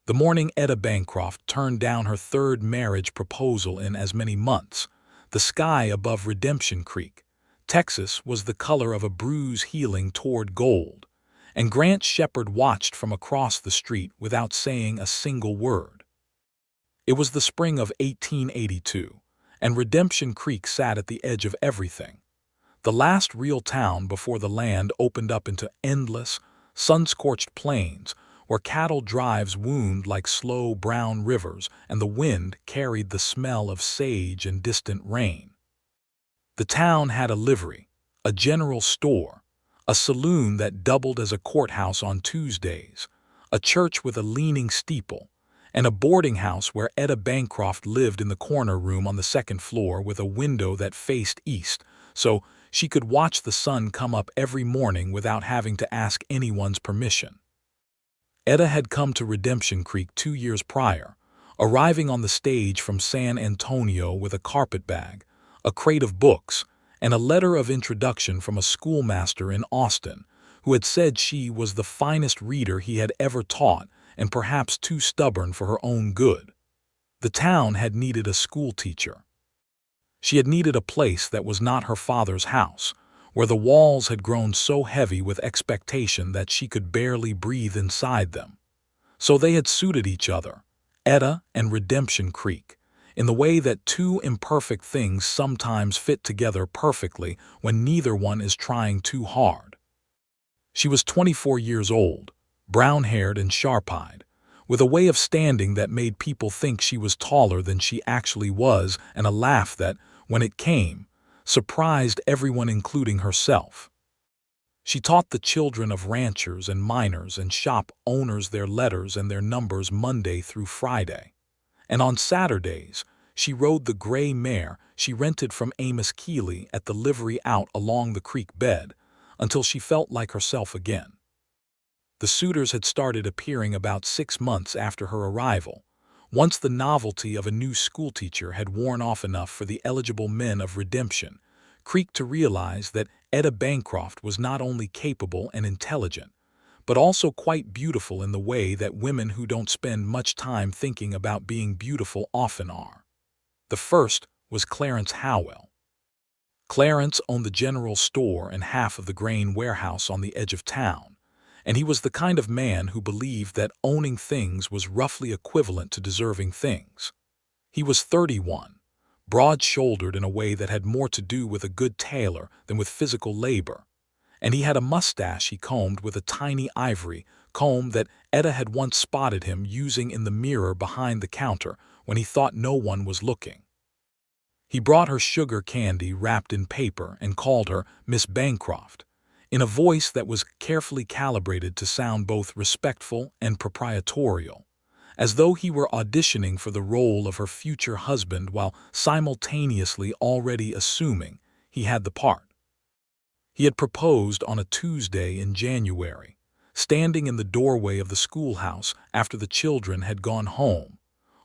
The morning Etta Bancroft turned down her third marriage proposal in as many months, the sky above Redemption Creek, Texas, was the color of a bruise healing toward gold, and Grant Shepard watched from across the street without saying a single word. It was the spring of 1882, and Redemption Creek sat at the edge of everything, the last real town before the land opened up into endless, sun-scorched plains where cattle drives wound like slow brown rivers and the wind carried the smell of sage and distant rain. The town had a livery, a general store, a saloon that doubled as a courthouse on Tuesdays, a church with a leaning steeple, and a boarding house where Etta Bancroft lived in the corner room on the second floor with a window that faced east, so she could watch the sun come up every morning without having to ask anyone's permission. Etta had come to Redemption Creek 2 years prior, arriving on the stage from San Antonio with a carpetbag, a crate of books, and a letter of introduction from a schoolmaster in Austin who had said she was the finest reader he had ever taught and perhaps too stubborn for her own good. The town had needed a schoolteacher. She had needed a place that was not her father's house, where the walls had grown so heavy with expectation that she could barely breathe inside them. So they had suited each other, Etta and Redemption Creek, in the way that two imperfect things sometimes fit together perfectly when neither one is trying too hard. She was 24 years old, brown-haired and sharp-eyed, with a way of standing that made people think she was taller than she actually was, and a laugh that, when it came, surprised everyone including herself. She taught the children of ranchers and miners and shop owners their letters and their numbers Monday through Friday. And on Saturdays, she rode the gray mare she rented from Amos Keeley at the livery out along the creek bed until she felt like herself again. The suitors had started appearing about 6 months after her arrival, once the novelty of a new schoolteacher had worn off enough for the eligible men of Redemption Creek to realize that Etta Bancroft was not only capable and intelligent, but also quite beautiful in the way that women who don't spend much time thinking about being beautiful often are. The first was Clarence Howell. Clarence owned the general store and half of the grain warehouse on the edge of town, and he was the kind of man who believed that owning things was roughly equivalent to deserving things. He was 31, broad-shouldered in a way that had more to do with a good tailor than with physical labor, and he had a mustache he combed with a tiny ivory comb that Etta had once spotted him using in the mirror behind the counter when he thought no one was looking. He brought her sugar candy wrapped in paper and called her Miss Bancroft, in a voice that was carefully calibrated to sound both respectful and proprietorial, as though he were auditioning for the role of her future husband while simultaneously already assuming he had the part. He had proposed on a Tuesday in January, standing in the doorway of the schoolhouse after the children had gone home,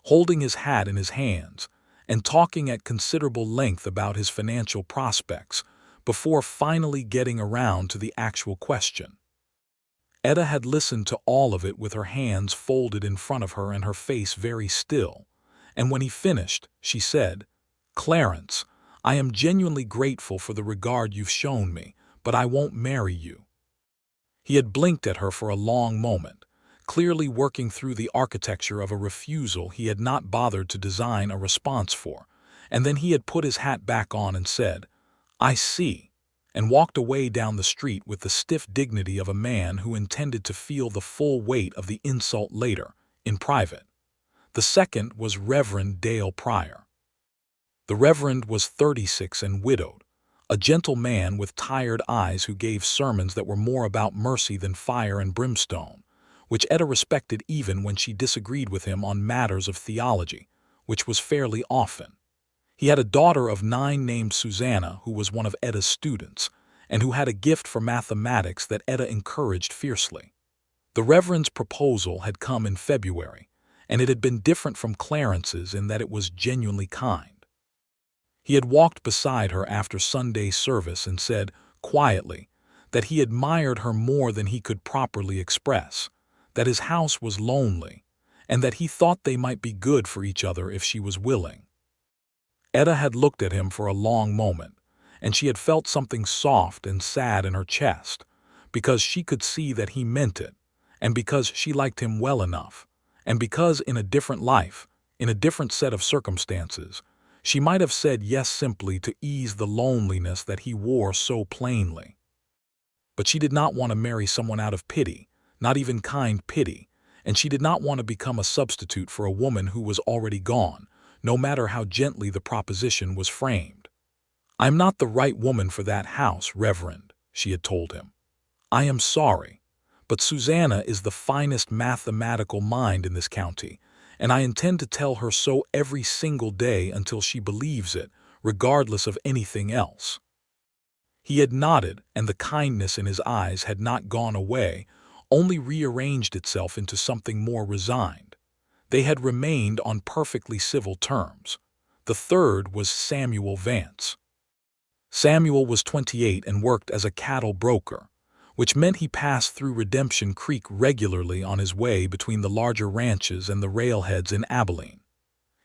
holding his hat in his hands and talking at considerable length about his financial prospects before finally getting around to the actual question. Etta had listened to all of it with her hands folded in front of her and her face very still, and when he finished, she said, "Clarence, I am genuinely grateful for the regard you've shown me, but I won't marry you." He had blinked at her for a long moment, clearly working through the architecture of a refusal he had not bothered to design a response for, and then he had put his hat back on and said, "I see," and walked away down the street with the stiff dignity of a man who intended to feel the full weight of the insult later, in private. The second was Reverend Dale Pryor. The Reverend was 36 and widowed, a gentle man with tired eyes who gave sermons that were more about mercy than fire and brimstone, which Etta respected even when she disagreed with him on matters of theology, which was fairly often. He had a daughter of 9 named Susanna who was one of Etta's students, and who had a gift for mathematics that Etta encouraged fiercely. The Reverend's proposal had come in February, and it had been different from Clarence's in that it was genuinely kind. He had walked beside her after Sunday service and said, quietly, that he admired her more than he could properly express, that his house was lonely, and that he thought they might be good for each other if she was willing. Etta had looked at him for a long moment, and she had felt something soft and sad in her chest, because she could see that he meant it, and because she liked him well enough, and because in a different life, in a different set of circumstances, she might have said yes simply to ease the loneliness that he wore so plainly. But she did not want to marry someone out of pity, not even kind pity, and she did not want to become a substitute for a woman who was already gone, no matter how gently the proposition was framed. "I'm not the right woman for that house, Reverend," she had told him. "I am sorry, but Susanna is the finest mathematical mind in this county, and I intend to tell her so every single day until she believes it, regardless of anything else." He had nodded, and the kindness in his eyes had not gone away, only rearranged itself into something more resigned. They had remained on perfectly civil terms. The third was Samuel Vance. Samuel was 28 and worked as a cattle broker, which meant he passed through Redemption Creek regularly on his way between the larger ranches and the railheads in Abilene.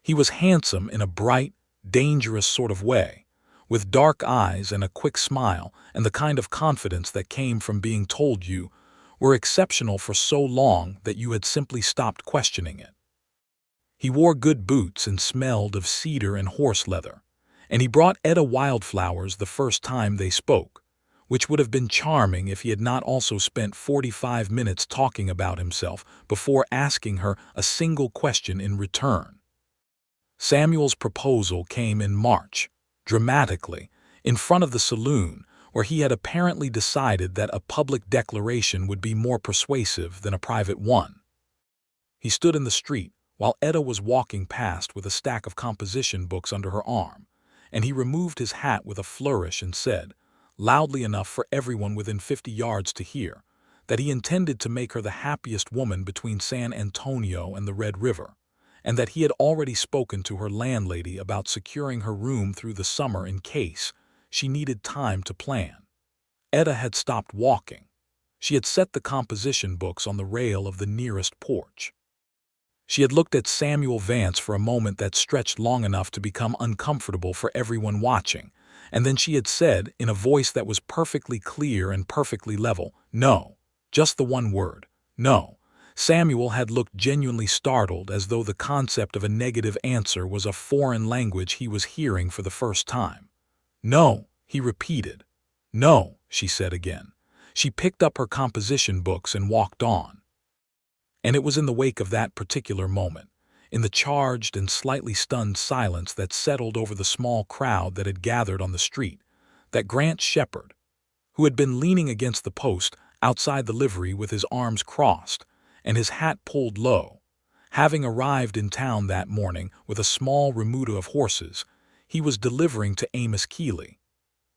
He was handsome in a bright, dangerous sort of way, with dark eyes and a quick smile and the kind of confidence that came from being told you were exceptional for so long that you had simply stopped questioning it. He wore good boots and smelled of cedar and horse leather, and he brought Etta wildflowers the first time they spoke, which would have been charming if he had not also spent 45 minutes talking about himself before asking her a single question in return. Samuel's proposal came in March, dramatically, in front of the saloon, where he had apparently decided that a public declaration would be more persuasive than a private one. He stood in the street, while Etta was walking past with a stack of composition books under her arm, and he removed his hat with a flourish and said, loudly enough for everyone within 50 yards to hear, that he intended to make her the happiest woman between San Antonio and the Red River, and that he had already spoken to her landlady about securing her room through the summer in case she needed time to plan. Etta had stopped walking. She had set the composition books on the rail of the nearest porch. She had looked at Samuel Vance for a moment that stretched long enough to become uncomfortable for everyone watching, and then she had said, in a voice that was perfectly clear and perfectly level, "No." Just the one word, "No." Samuel had looked genuinely startled, as though the concept of a negative answer was a foreign language he was hearing for the first time. "No," he repeated. "No," she said again. She picked up her composition books and walked on. And it was in the wake of that particular moment, in the charged and slightly stunned silence that settled over the small crowd that had gathered on the street, that Grant Shepard, who had been leaning against the post outside the livery with his arms crossed and his hat pulled low, having arrived in town that morning with a small remuda of horses he was delivering to Amos Keeley,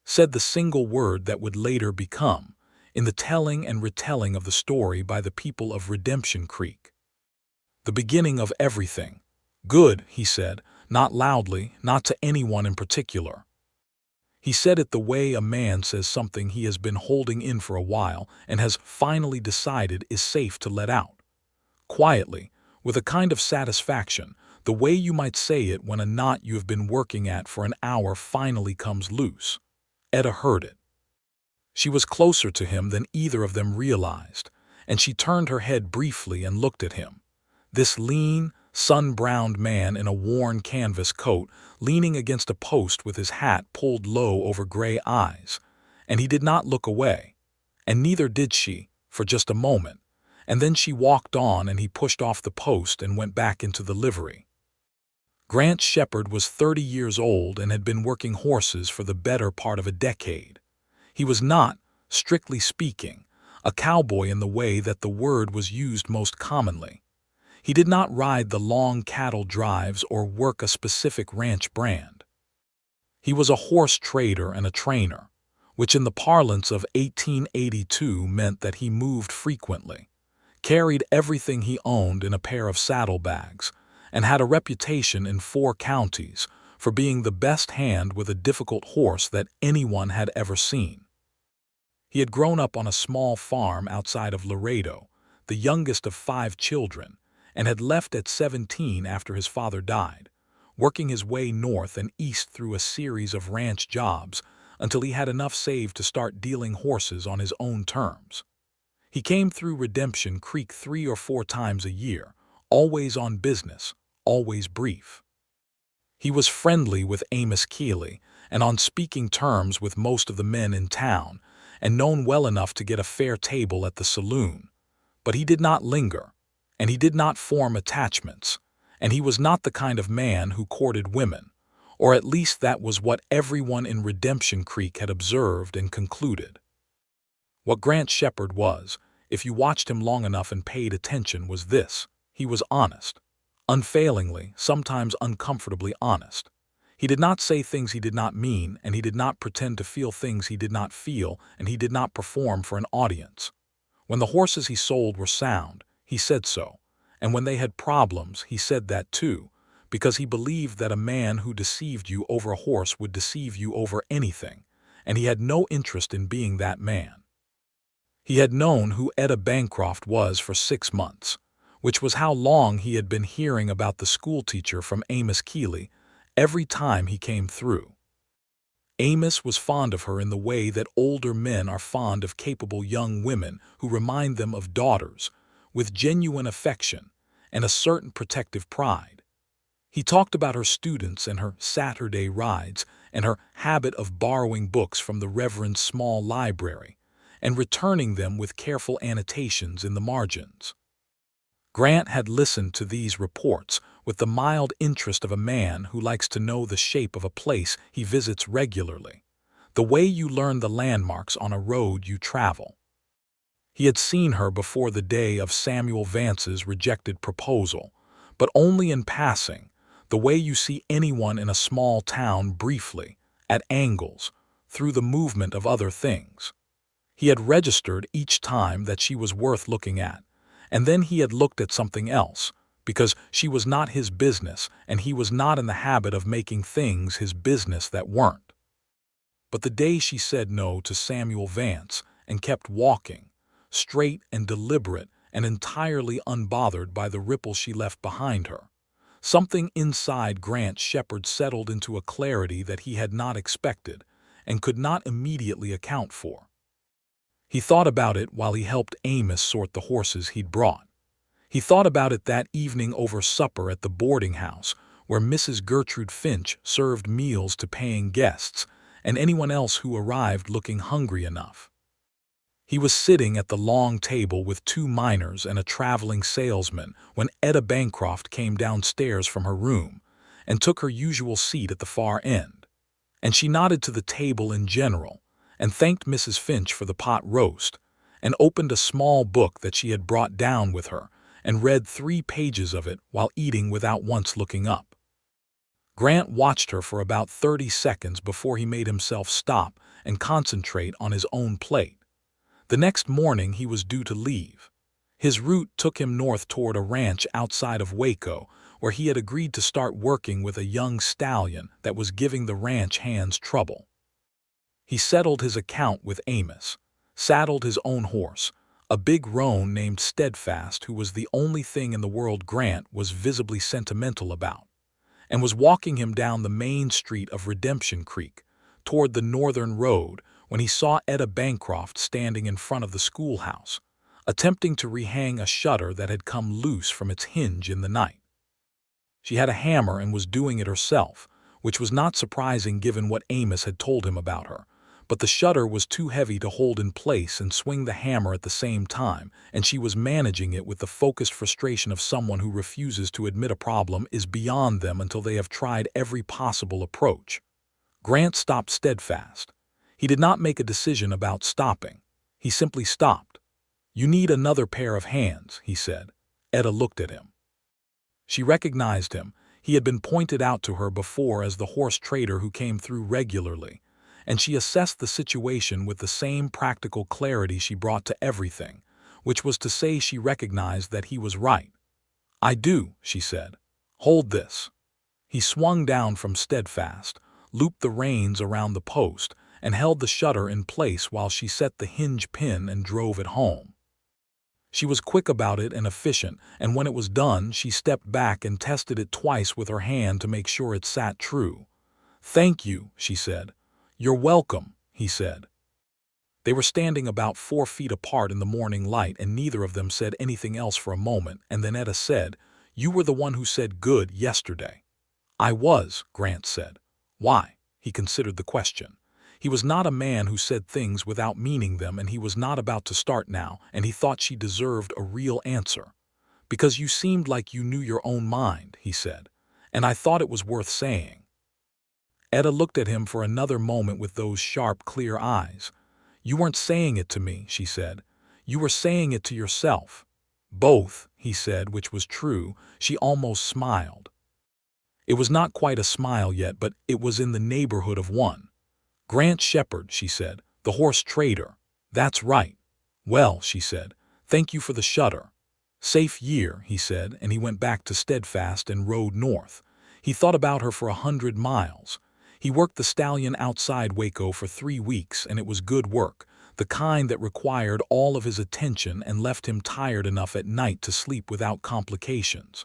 said the single word that would later become, in the telling and retelling of the story by the people of Redemption Creek, the beginning of everything. "Good," he said, not loudly, not to anyone in particular. He said it the way a man says something he has been holding in for a while and has finally decided is safe to let out. Quietly, with a kind of satisfaction, the way you might say it when a knot you have been working at for an hour finally comes loose. Etta heard it. She was closer to him than either of them realized, and she turned her head briefly and looked at him. This lean, sun-browned man in a worn canvas coat, leaning against a post with his hat pulled low over gray eyes, and he did not look away, and neither did she, for just a moment, and then she walked on and he pushed off the post and went back into the livery. Grant Shepard was 30 years old and had been working horses for the better part of a decade. He was not, strictly speaking, a cowboy in the way that the word was used most commonly. He did not ride the long cattle drives or work a specific ranch brand. He was a horse trader and a trainer, which in the parlance of 1882 meant that he moved frequently, carried everything he owned in a pair of saddlebags, and had a reputation in 4 counties for being the best hand with a difficult horse that anyone had ever seen. He had grown up on a small farm outside of Laredo, the youngest of 5 children, and had left at 17 after his father died, working his way north and east through a series of ranch jobs until he had enough saved to start dealing horses on his own terms. He came through Redemption Creek 3 or 4 times a year, always on business, always brief. He was friendly with Amos Keeley and on speaking terms with most of the men in town, and known well enough to get a fair table at the saloon. But he did not linger, and he did not form attachments, and he was not the kind of man who courted women, or at least that was what everyone in Redemption Creek had observed and concluded. What Grant Shepard was, if you watched him long enough and paid attention, was this: he was honest. Unfailingly, sometimes uncomfortably honest. He did not say things he did not mean, and he did not pretend to feel things he did not feel, and he did not perform for an audience. When the horses he sold were sound, he said so, and when they had problems, he said that too, because he believed that a man who deceived you over a horse would deceive you over anything, and he had no interest in being that man. He had known who Etta Bancroft was for 6 months, which was how long he had been hearing about the schoolteacher from Amos Keeley every time he came through. Amos was fond of her in the way that older men are fond of capable young women who remind them of daughters, with genuine affection and a certain protective pride. He talked about her students and her Saturday rides and her habit of borrowing books from the Reverend's small library and returning them with careful annotations in the margins. Grant had listened to these reports with the mild interest of a man who likes to know the shape of a place he visits regularly, the way you learn the landmarks on a road you travel. He had seen her before the day of Samuel Vance's rejected proposal, but only in passing, the way you see anyone in a small town briefly, at angles, through the movement of other things. He had registered each time that she was worth looking at, and then he had looked at something else, because she was not his business and he was not in the habit of making things his business that weren't. But the day she said no to Samuel Vance and kept walking, straight and deliberate and entirely unbothered by the ripple she left behind her, something inside Grant Shepard settled into a clarity that he had not expected and could not immediately account for. He thought about it while he helped Amos sort the horses he'd brought. He thought about it that evening over supper at the boarding house, where Mrs. Gertrude Finch served meals to paying guests and anyone else who arrived looking hungry enough. He was sitting at the long table with 2 miners and a traveling salesman when Etta Bancroft came downstairs from her room and took her usual seat at the far end, and she nodded to the table in general and thanked Mrs. Finch for the pot roast, and opened a small book that she had brought down with her and read 3 pages of it while eating without once looking up. Grant watched her for about 30 seconds before he made himself stop and concentrate on his own plate. The next morning he was due to leave. His route took him north toward a ranch outside of Waco, where he had agreed to start working with a young stallion that was giving the ranch hands trouble. He settled his account with Amos, saddled his own horse, a big roan named Steadfast who was the only thing in the world Grant was visibly sentimental about, and was walking him down the main street of Redemption Creek, toward the northern road, when he saw Etta Bancroft standing in front of the schoolhouse, attempting to rehang a shutter that had come loose from its hinge in the night. She had a hammer and was doing it herself, which was not surprising given what Amos had told him about her, but the shutter was too heavy to hold in place and swing the hammer at the same time, and she was managing it with the focused frustration of someone who refuses to admit a problem is beyond them until they have tried every possible approach. Grant stopped Steadfast. He did not make a decision about stopping. He simply stopped. "You need another pair of hands," he said. Etta looked at him. She recognized him. He had been pointed out to her before as the horse trader who came through regularly, and she assessed the situation with the same practical clarity she brought to everything, which was to say she recognized that he was right. "I do," she said. "Hold this." He swung down from Steadfast, looped the reins around the post, and held the shutter in place while she set the hinge pin and drove it home. She was quick about it and efficient, and when it was done, she stepped back and tested it twice with her hand to make sure it sat true. "Thank you," she said. "You're welcome," he said. They were standing about 4 feet apart in the morning light, and neither of them said anything else for a moment, and then Etta said, "You were the one who said good yesterday." "I was," Grant said. "Why?" He considered the question. He was not a man who said things without meaning them, and he was not about to start now, and he thought she deserved a real answer. "Because you seemed like you knew your own mind," he said, "and I thought it was worth saying." Etta looked at him for another moment with those sharp, clear eyes. "You weren't saying it to me," she said. "You were saying it to yourself." "Both," he said, which was true. She almost smiled. It was not quite a smile yet, but it was in the neighborhood of one. "Grant Shepherd," she said, "the horse trader." "That's right." "Well," she said, "thank you for the shutter." "Safe year," he said, and he went back to Steadfast and rode north. He thought about her for 100 miles. He worked the stallion outside Waco for 3 weeks, and it was good work, the kind that required all of his attention and left him tired enough at night to sleep without complications.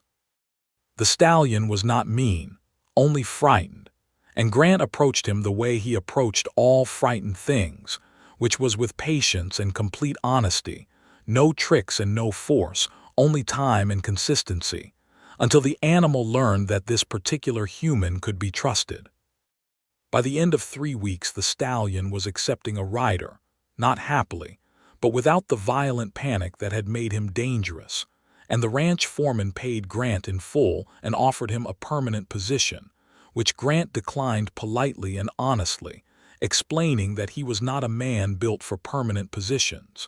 The stallion was not mean, only frightened, and Grant approached him the way he approached all frightened things, which was with patience and complete honesty, no tricks and no force, only time and consistency, until the animal learned that this particular human could be trusted. By the end of 3 weeks, the stallion was accepting a rider, not happily, but without the violent panic that had made him dangerous, and the ranch foreman paid Grant in full and offered him a permanent position, which Grant declined politely and honestly, explaining that he was not a man built for permanent positions.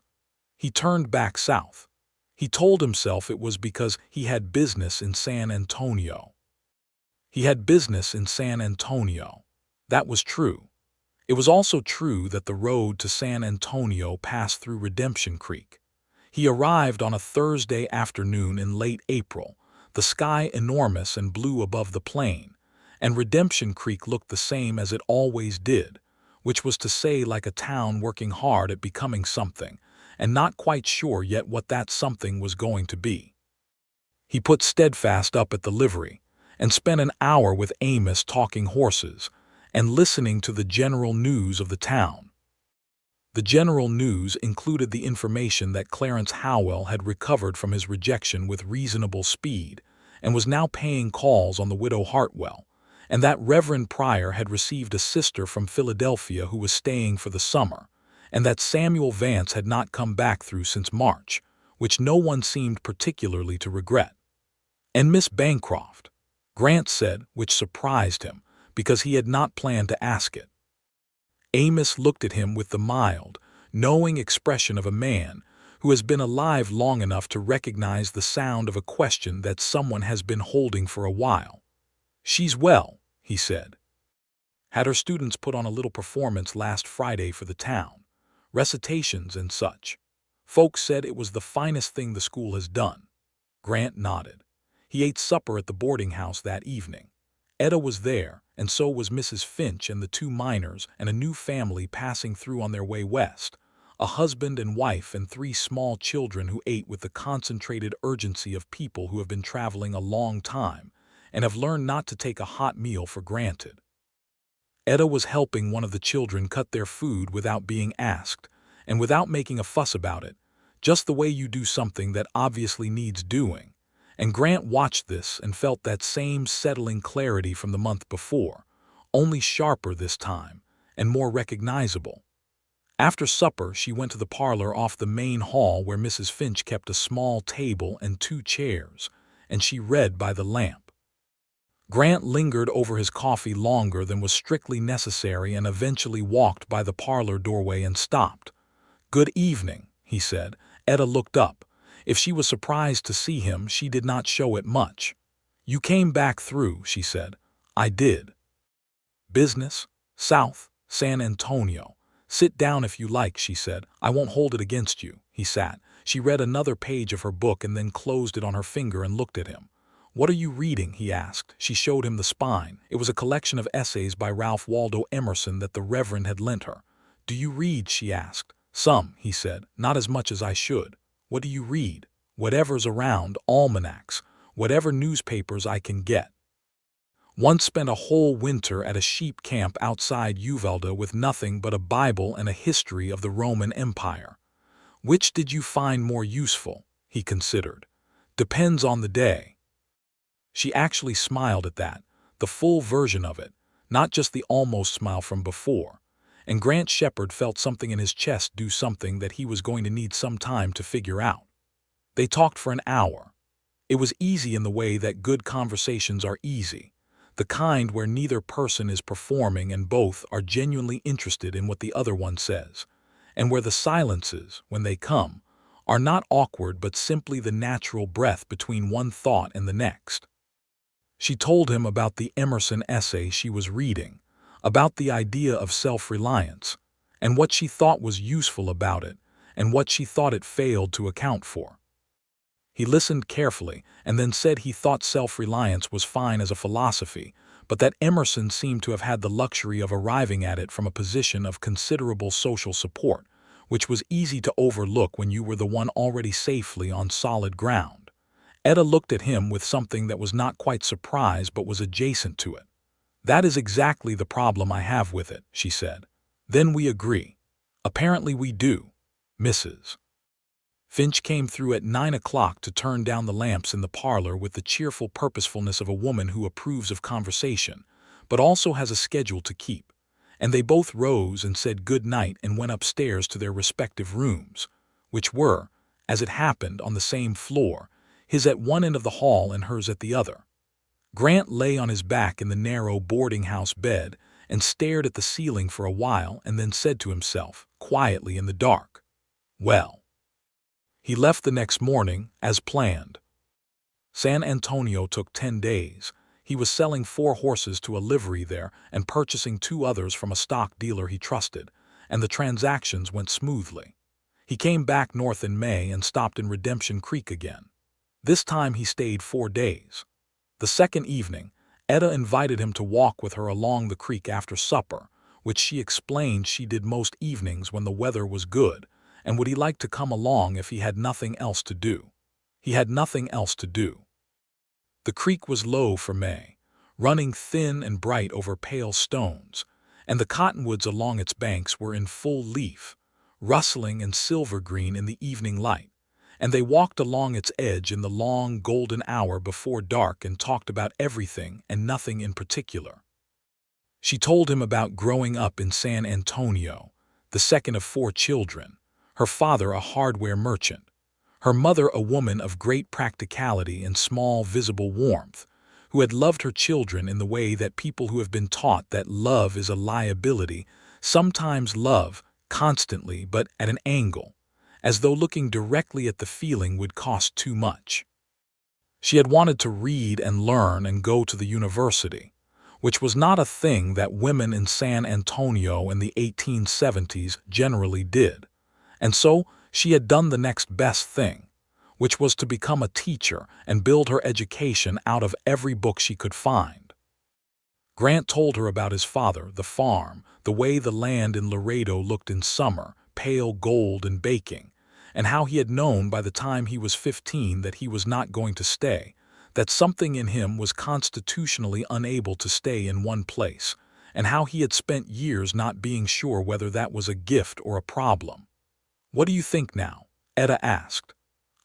He turned back south. He told himself it was because he had business in San Antonio. He had business in San Antonio. That was true. It was also true that the road to San Antonio passed through Redemption Creek. He arrived on a Thursday afternoon in late April, the sky enormous and blue above the plain, and Redemption Creek looked the same as it always did, which was to say like a town working hard at becoming something, and not quite sure yet what that something was going to be. He put Steadfast up at the livery, and spent an hour with Amos talking horses, and listening to the general news of the town. The general news included the information that Clarence Howell had recovered from his rejection with reasonable speed, and was now paying calls on the widow Hartwell, and that Reverend Pryor had received a sister from Philadelphia who was staying for the summer, and that Samuel Vance had not come back through since March, which no one seemed particularly to regret. And Miss Bancroft, Grant said, which surprised him, because he had not planned to ask it. Amos looked at him with the mild, knowing expression of a man who has been alive long enough to recognize the sound of a question that someone has been holding for a while. "She's well," he said. "Had her students put on a little performance last Friday for the town, recitations and such. Folks said it was the finest thing the school has done." Grant nodded. He ate supper at the boarding house that evening. Etta was there, and so was Mrs. Finch and the 2 minors and a new family passing through on their way west, a husband and wife and 3 small children who ate with the concentrated urgency of people who have been traveling a long time and have learned not to take a hot meal for granted. Etta was helping one of the children cut their food without being asked, and without making a fuss about it, just the way you do something that obviously needs doing. And Grant watched this and felt that same settling clarity from the month before, only sharper this time, and more recognizable. After supper, she went to the parlor off the main hall where Mrs. Finch kept a small table and 2 chairs, and she read by the lamp. Grant lingered over his coffee longer than was strictly necessary and eventually walked by the parlor doorway and stopped. "Good evening," he said. Etta looked up. If she was surprised to see him, she did not show it much. "You came back through," she said. "I did." "Business? South, San Antonio. Sit down if you like," she said. "I won't hold it against you." He sat. She read another page of her book and then closed it on her finger and looked at him. "What are you reading?" he asked. She showed him the spine. It was a collection of essays by Ralph Waldo Emerson that the Reverend had lent her. "Do you read?" she asked. "Some," he said. "Not as much as I should." What do you read? Whatever's around, almanacs, whatever newspapers I can get. Once spent a whole winter at a sheep camp outside Uvalde with nothing but a Bible and a history of the Roman Empire. Which did you find more useful? He considered. Depends on the day. She actually smiled at that, the full version of it, not just the almost smile from before. And Grant Shepard felt something in his chest do something that he was going to need some time to figure out. They talked for an hour. It was easy in the way that good conversations are easy, the kind where neither person is performing and both are genuinely interested in what the other one says, and where the silences, when they come, are not awkward but simply the natural breath between one thought and the next. She told him about the Emerson essay she was reading, about the idea of self-reliance, and what she thought was useful about it, and what she thought it failed to account for. He listened carefully and then said he thought self-reliance was fine as a philosophy, but that Emerson seemed to have had the luxury of arriving at it from a position of considerable social support, which was easy to overlook when you were the one already safely on solid ground. Etta looked at him with something that was not quite surprise but was adjacent to it. That is exactly the problem I have with it, she said. Then we agree. Apparently we do, Mrs. Finch came through at 9 o'clock to turn down the lamps in the parlor with the cheerful purposefulness of a woman who approves of conversation, but also has a schedule to keep. And they both rose and said good night and went upstairs to their respective rooms, which were, as it happened, on the same floor, his at one end of the hall and hers at the other. Grant lay on his back in the narrow boarding-house bed and stared at the ceiling for a while and then said to himself, quietly in the dark, well. He left the next morning, as planned. San Antonio took 10 days. He was selling 4 horses to a livery there and purchasing 2 others from a stock dealer he trusted, and the transactions went smoothly. He came back north in May and stopped in Redemption Creek again. This time he stayed 4 days. The second evening, Etta invited him to walk with her along the creek after supper, which she explained she did most evenings when the weather was good, and would he like to come along if he had nothing else to do. He had nothing else to do. The creek was low for May, running thin and bright over pale stones, and the cottonwoods along its banks were in full leaf, rustling and silver-green in the evening light, and they walked along its edge in the long golden hour before dark and talked about everything and nothing in particular. She told him about growing up in San Antonio, the second of 4 children, her father a hardware merchant, her mother a woman of great practicality and small visible warmth, who had loved her children in the way that people who have been taught that love is a liability sometimes love constantly but at an angle, as though looking directly at the feeling would cost too much. She had wanted to read and learn and go to the university, which was not a thing that women in San Antonio in the 1870s generally did. And so she had done the next best thing, which was to become a teacher and build her education out of every book she could find. Grant told her about his father, the farm, the way the land in Laredo looked in summer, pale gold and baking, and how he had known by the time he was 15 that he was not going to stay, that something in him was constitutionally unable to stay in one place, and how he had spent years not being sure whether that was a gift or a problem. What do you think now? Etta asked.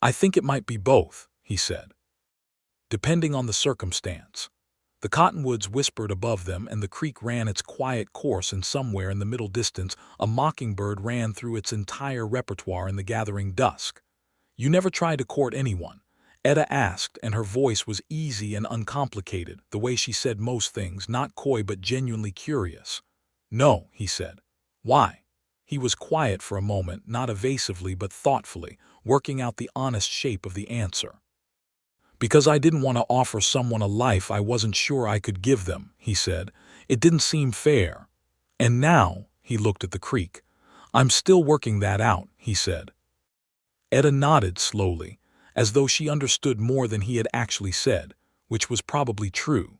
I think it might be both, he said. Depending on the circumstance. The cottonwoods whispered above them and the creek ran its quiet course, and somewhere in the middle distance a mockingbird ran through its entire repertoire in the gathering dusk. You never tried to court anyone? Etta asked, and her voice was easy and uncomplicated, the way she said most things, not coy but genuinely curious. No, he said. Why? He was quiet for a moment, not evasively but thoughtfully, working out the honest shape of the answer. Because I didn't want to offer someone a life I wasn't sure I could give them, he said. It didn't seem fair. And now, he looked at the creek. I'm still working that out, he said. Etta nodded slowly, as though she understood more than he had actually said, which was probably true.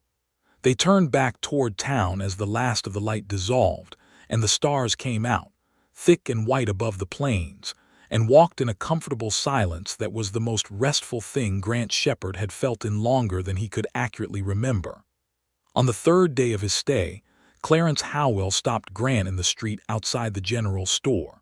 They turned back toward town as the last of the light dissolved, and the stars came out, thick and white above the plains, and walked in a comfortable silence that was the most restful thing Grant Shepherd had felt in longer than he could accurately remember. On the third day of his stay, Clarence Howell stopped Grant in the street outside the general store.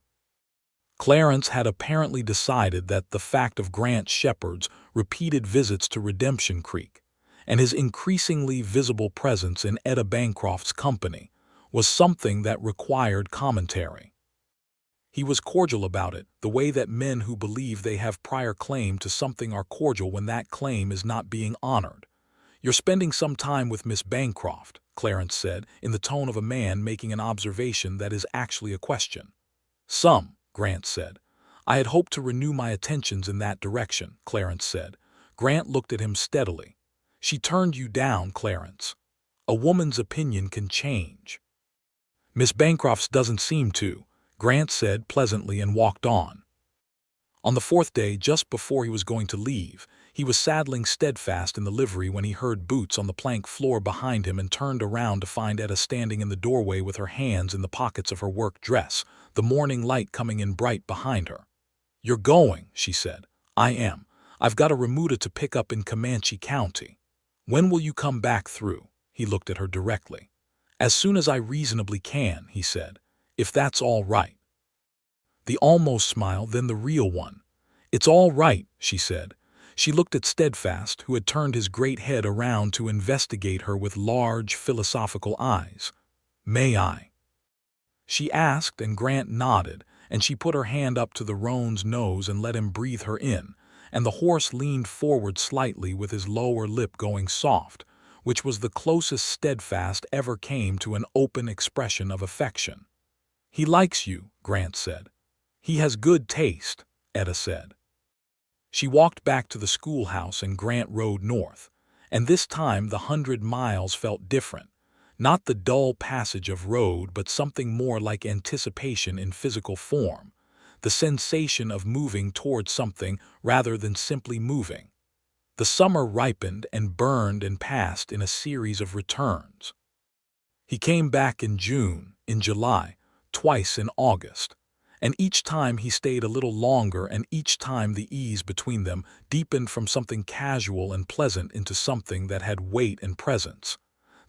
Clarence had apparently decided that the fact of Grant Shepherd's repeated visits to Redemption Creek and his increasingly visible presence in Etta Bancroft's company was something that required commentary. He was cordial about it, the way that men who believe they have prior claim to something are cordial when that claim is not being honored. "You're spending some time with Miss Bancroft," Clarence said, in the tone of a man making an observation that is actually a question. "Some," Grant said. "I had hoped to renew my attentions in that direction," Clarence said. Grant looked at him steadily. "She turned you down, Clarence. A woman's opinion can change." "Miss Bancroft's doesn't seem to," Grant said pleasantly and walked on. On the fourth day, just before he was going to leave, he was saddling Steadfast in the livery when he heard boots on the plank floor behind him and turned around to find Etta standing in the doorway with her hands in the pockets of her work dress, the morning light coming in bright behind her. "You're going," she said. "I am. I've got a remuda to pick up in Comanche County." "When will you come back through?" He looked at her directly. "As soon as I reasonably can," he said. "If that's all right." The almost smile, then the real one. "It's all right," she said. She looked at Steadfast, who had turned his great head around to investigate her with large, philosophical eyes. "May I?" she asked, and Grant nodded, and she put her hand up to the roan's nose and let him breathe her in, and the horse leaned forward slightly with his lower lip going soft, which was the closest Steadfast ever came to an open expression of affection. "He likes you," Grant said. "He has good taste," Etta said. She walked back to the schoolhouse and Grant rode north, and this time the 100 miles felt different. Not the dull passage of road, but something more like anticipation in physical form, the sensation of moving towards something rather than simply moving. The summer ripened and burned and passed in a series of returns. He came back in June, in July, twice in August, and each time he stayed a little longer, and each time the ease between them deepened from something casual and pleasant into something that had weight and presence,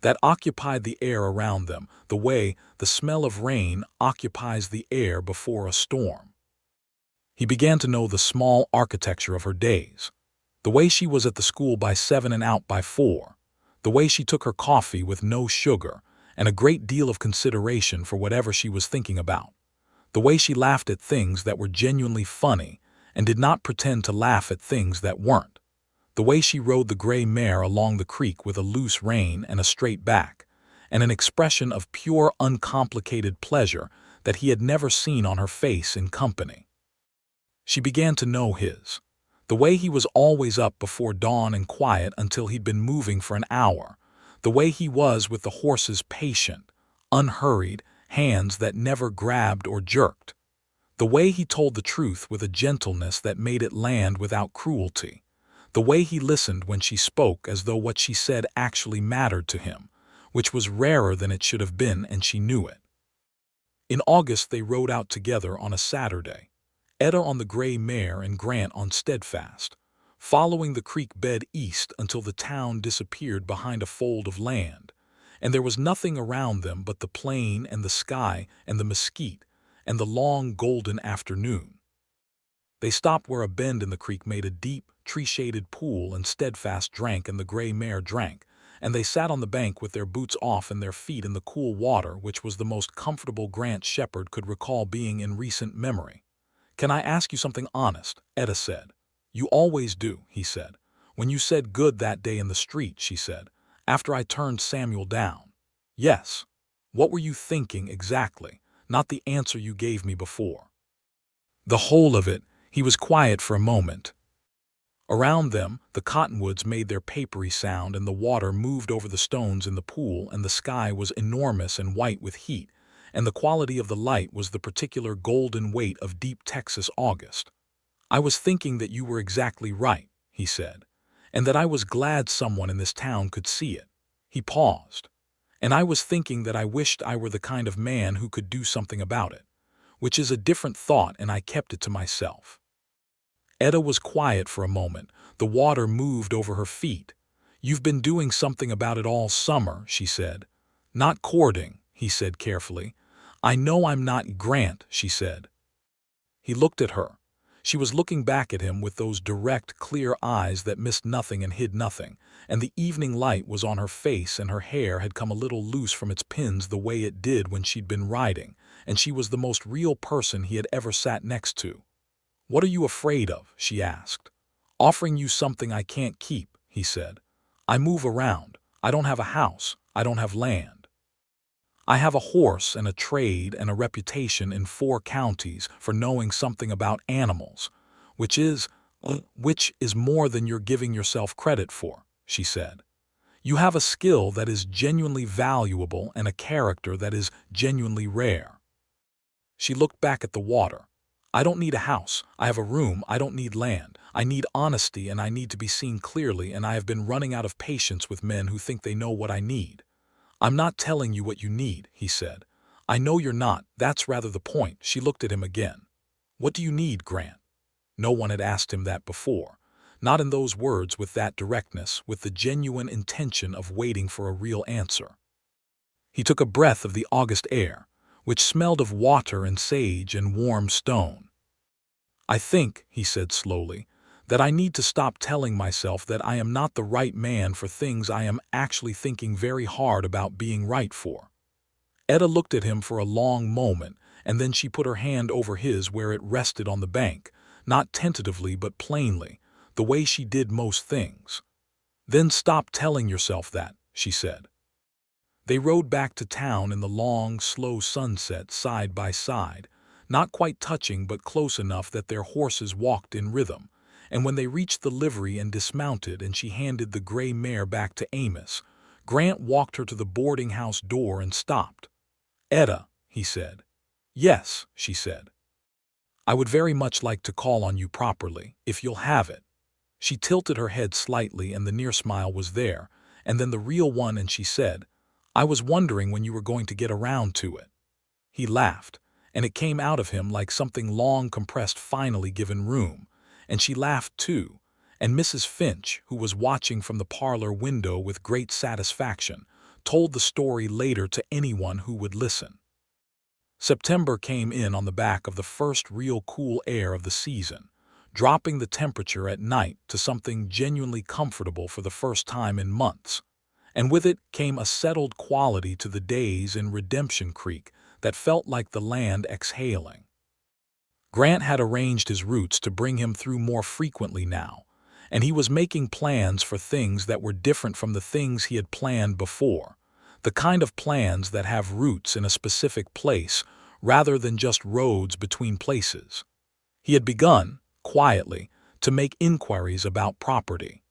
that occupied the air around them, the way the smell of rain occupies the air before a storm. He began to know the small architecture of her days, the way she was at the school by 7 and out by 4, the way she took her coffee with no sugar and a great deal of consideration for whatever she was thinking about, the way she laughed at things that were genuinely funny and did not pretend to laugh at things that weren't, the way she rode the gray mare along the creek with a loose rein and a straight back, and an expression of pure, uncomplicated pleasure that he had never seen on her face in company. She began to know the way he was always up before dawn and quiet until he'd been moving for an hour, the way he was with the horses, patient, unhurried, hands that never grabbed or jerked, the way he told the truth with a gentleness that made it land without cruelty, the way he listened when she spoke as though what she said actually mattered to him, which was rarer than it should have been, and she knew it. In August they rode out together on a Saturday, Etta on the gray mare and Grant on Steadfast, following the creek bed east until the town disappeared behind a fold of land, and there was nothing around them but the plain and the sky and the mesquite and the long golden afternoon. They stopped where a bend in the creek made a deep, tree-shaded pool, and Steadfast drank and the gray mare drank, and they sat on the bank with their boots off and their feet in the cool water, which was the most comfortable Grant Shepherd could recall being in recent memory. "Can I ask you something honest?" Etta said. "You always do," he said. "When you said good that day in the street," she said, "after I turned Samuel down." "Yes. What were you thinking exactly? Not the answer you gave me before." "The whole of it." He was quiet for a moment. Around them, the cottonwoods made their papery sound, and the water moved over the stones in the pool, and the sky was enormous and white with heat, and the quality of the light was the particular golden weight of deep Texas August. "I was thinking that you were exactly right," he said, "and that I was glad someone in this town could see it." He paused. "And I was thinking that I wished I were the kind of man who could do something about it. which is a different thought, and I kept it to myself." Etta was quiet for a moment. The water moved over her feet. "You've been doing something about it all summer," she said. "Not courting," he said carefully. "I know I'm not Grant," she said. He looked at her. She was looking back at him with those direct, clear eyes that missed nothing and hid nothing, and the evening light was on her face, and her hair had come a little loose from its pins the way it did when she'd been riding, and she was the most real person he had ever sat next to. "What are you afraid of?" she asked. "Offering you something I can't keep," he said. "I move around. I don't have a house. I don't have land. I have a horse and a trade and a reputation in 4 counties for knowing something about animals, which is more than you're giving yourself credit for," she said. "You have a skill that is genuinely valuable and a character that is genuinely rare." She looked back at the water. "I don't need a house. I have a room. I don't need land. I need honesty, and I need to be seen clearly, and I have been running out of patience with men who think they know what I need." "I'm not telling you what you need," he said. "I know you're not. That's rather the point." She looked at him again. "What do you need, Grant?" No one had asked him that before. Not in those words, with that directness, with the genuine intention of waiting for a real answer. He took a breath of the August air, which smelled of water and sage and warm stone. "I think," he said slowly, "that I need to stop telling myself that I am not the right man for things I am actually thinking very hard about being right for." Etta looked at him for a long moment, and then she put her hand over his where it rested on the bank, not tentatively but plainly, the way she did most things. "Then stop telling yourself that," she said. They rode back to town in the long, slow sunset, side by side, not quite touching but close enough that their horses walked in rhythm, and when they reached the livery and dismounted and she handed the gray mare back to Amos, Grant walked her to the boarding house door and stopped. "Etta," he said. "Yes," she said. "I would very much like to call on you properly, if you'll have it." She tilted her head slightly, and the near smile was there, and then the real one, and she said, "I was wondering when you were going to get around to it." He laughed, and it came out of him like something long compressed finally given room, and she laughed too, and Mrs. Finch, who was watching from the parlor window with great satisfaction, told the story later to anyone who would listen. September came in on the back of the first real cool air of the season, dropping the temperature at night to something genuinely comfortable for the first time in months, and with it came a settled quality to the days in Redemption Creek that felt like the land exhaling. Grant had arranged his routes to bring him through more frequently now, and he was making plans for things that were different from the things he had planned before, the kind of plans that have roots in a specific place rather than just roads between places. He had begun, quietly, to make inquiries about property.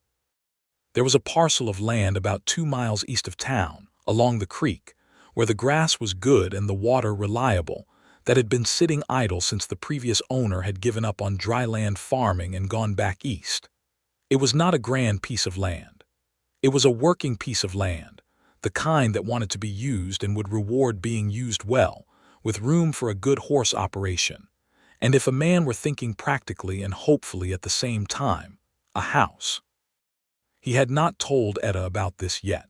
There was a parcel of land about 2 miles east of town, along the creek, where the grass was good and the water reliable, that had been sitting idle since the previous owner had given up on dryland farming and gone back east. It was not a grand piece of land. It was a working piece of land, the kind that wanted to be used and would reward being used well, with room for a good horse operation, and if a man were thinking practically and hopefully at the same time, a house. He had not told Etta about this yet.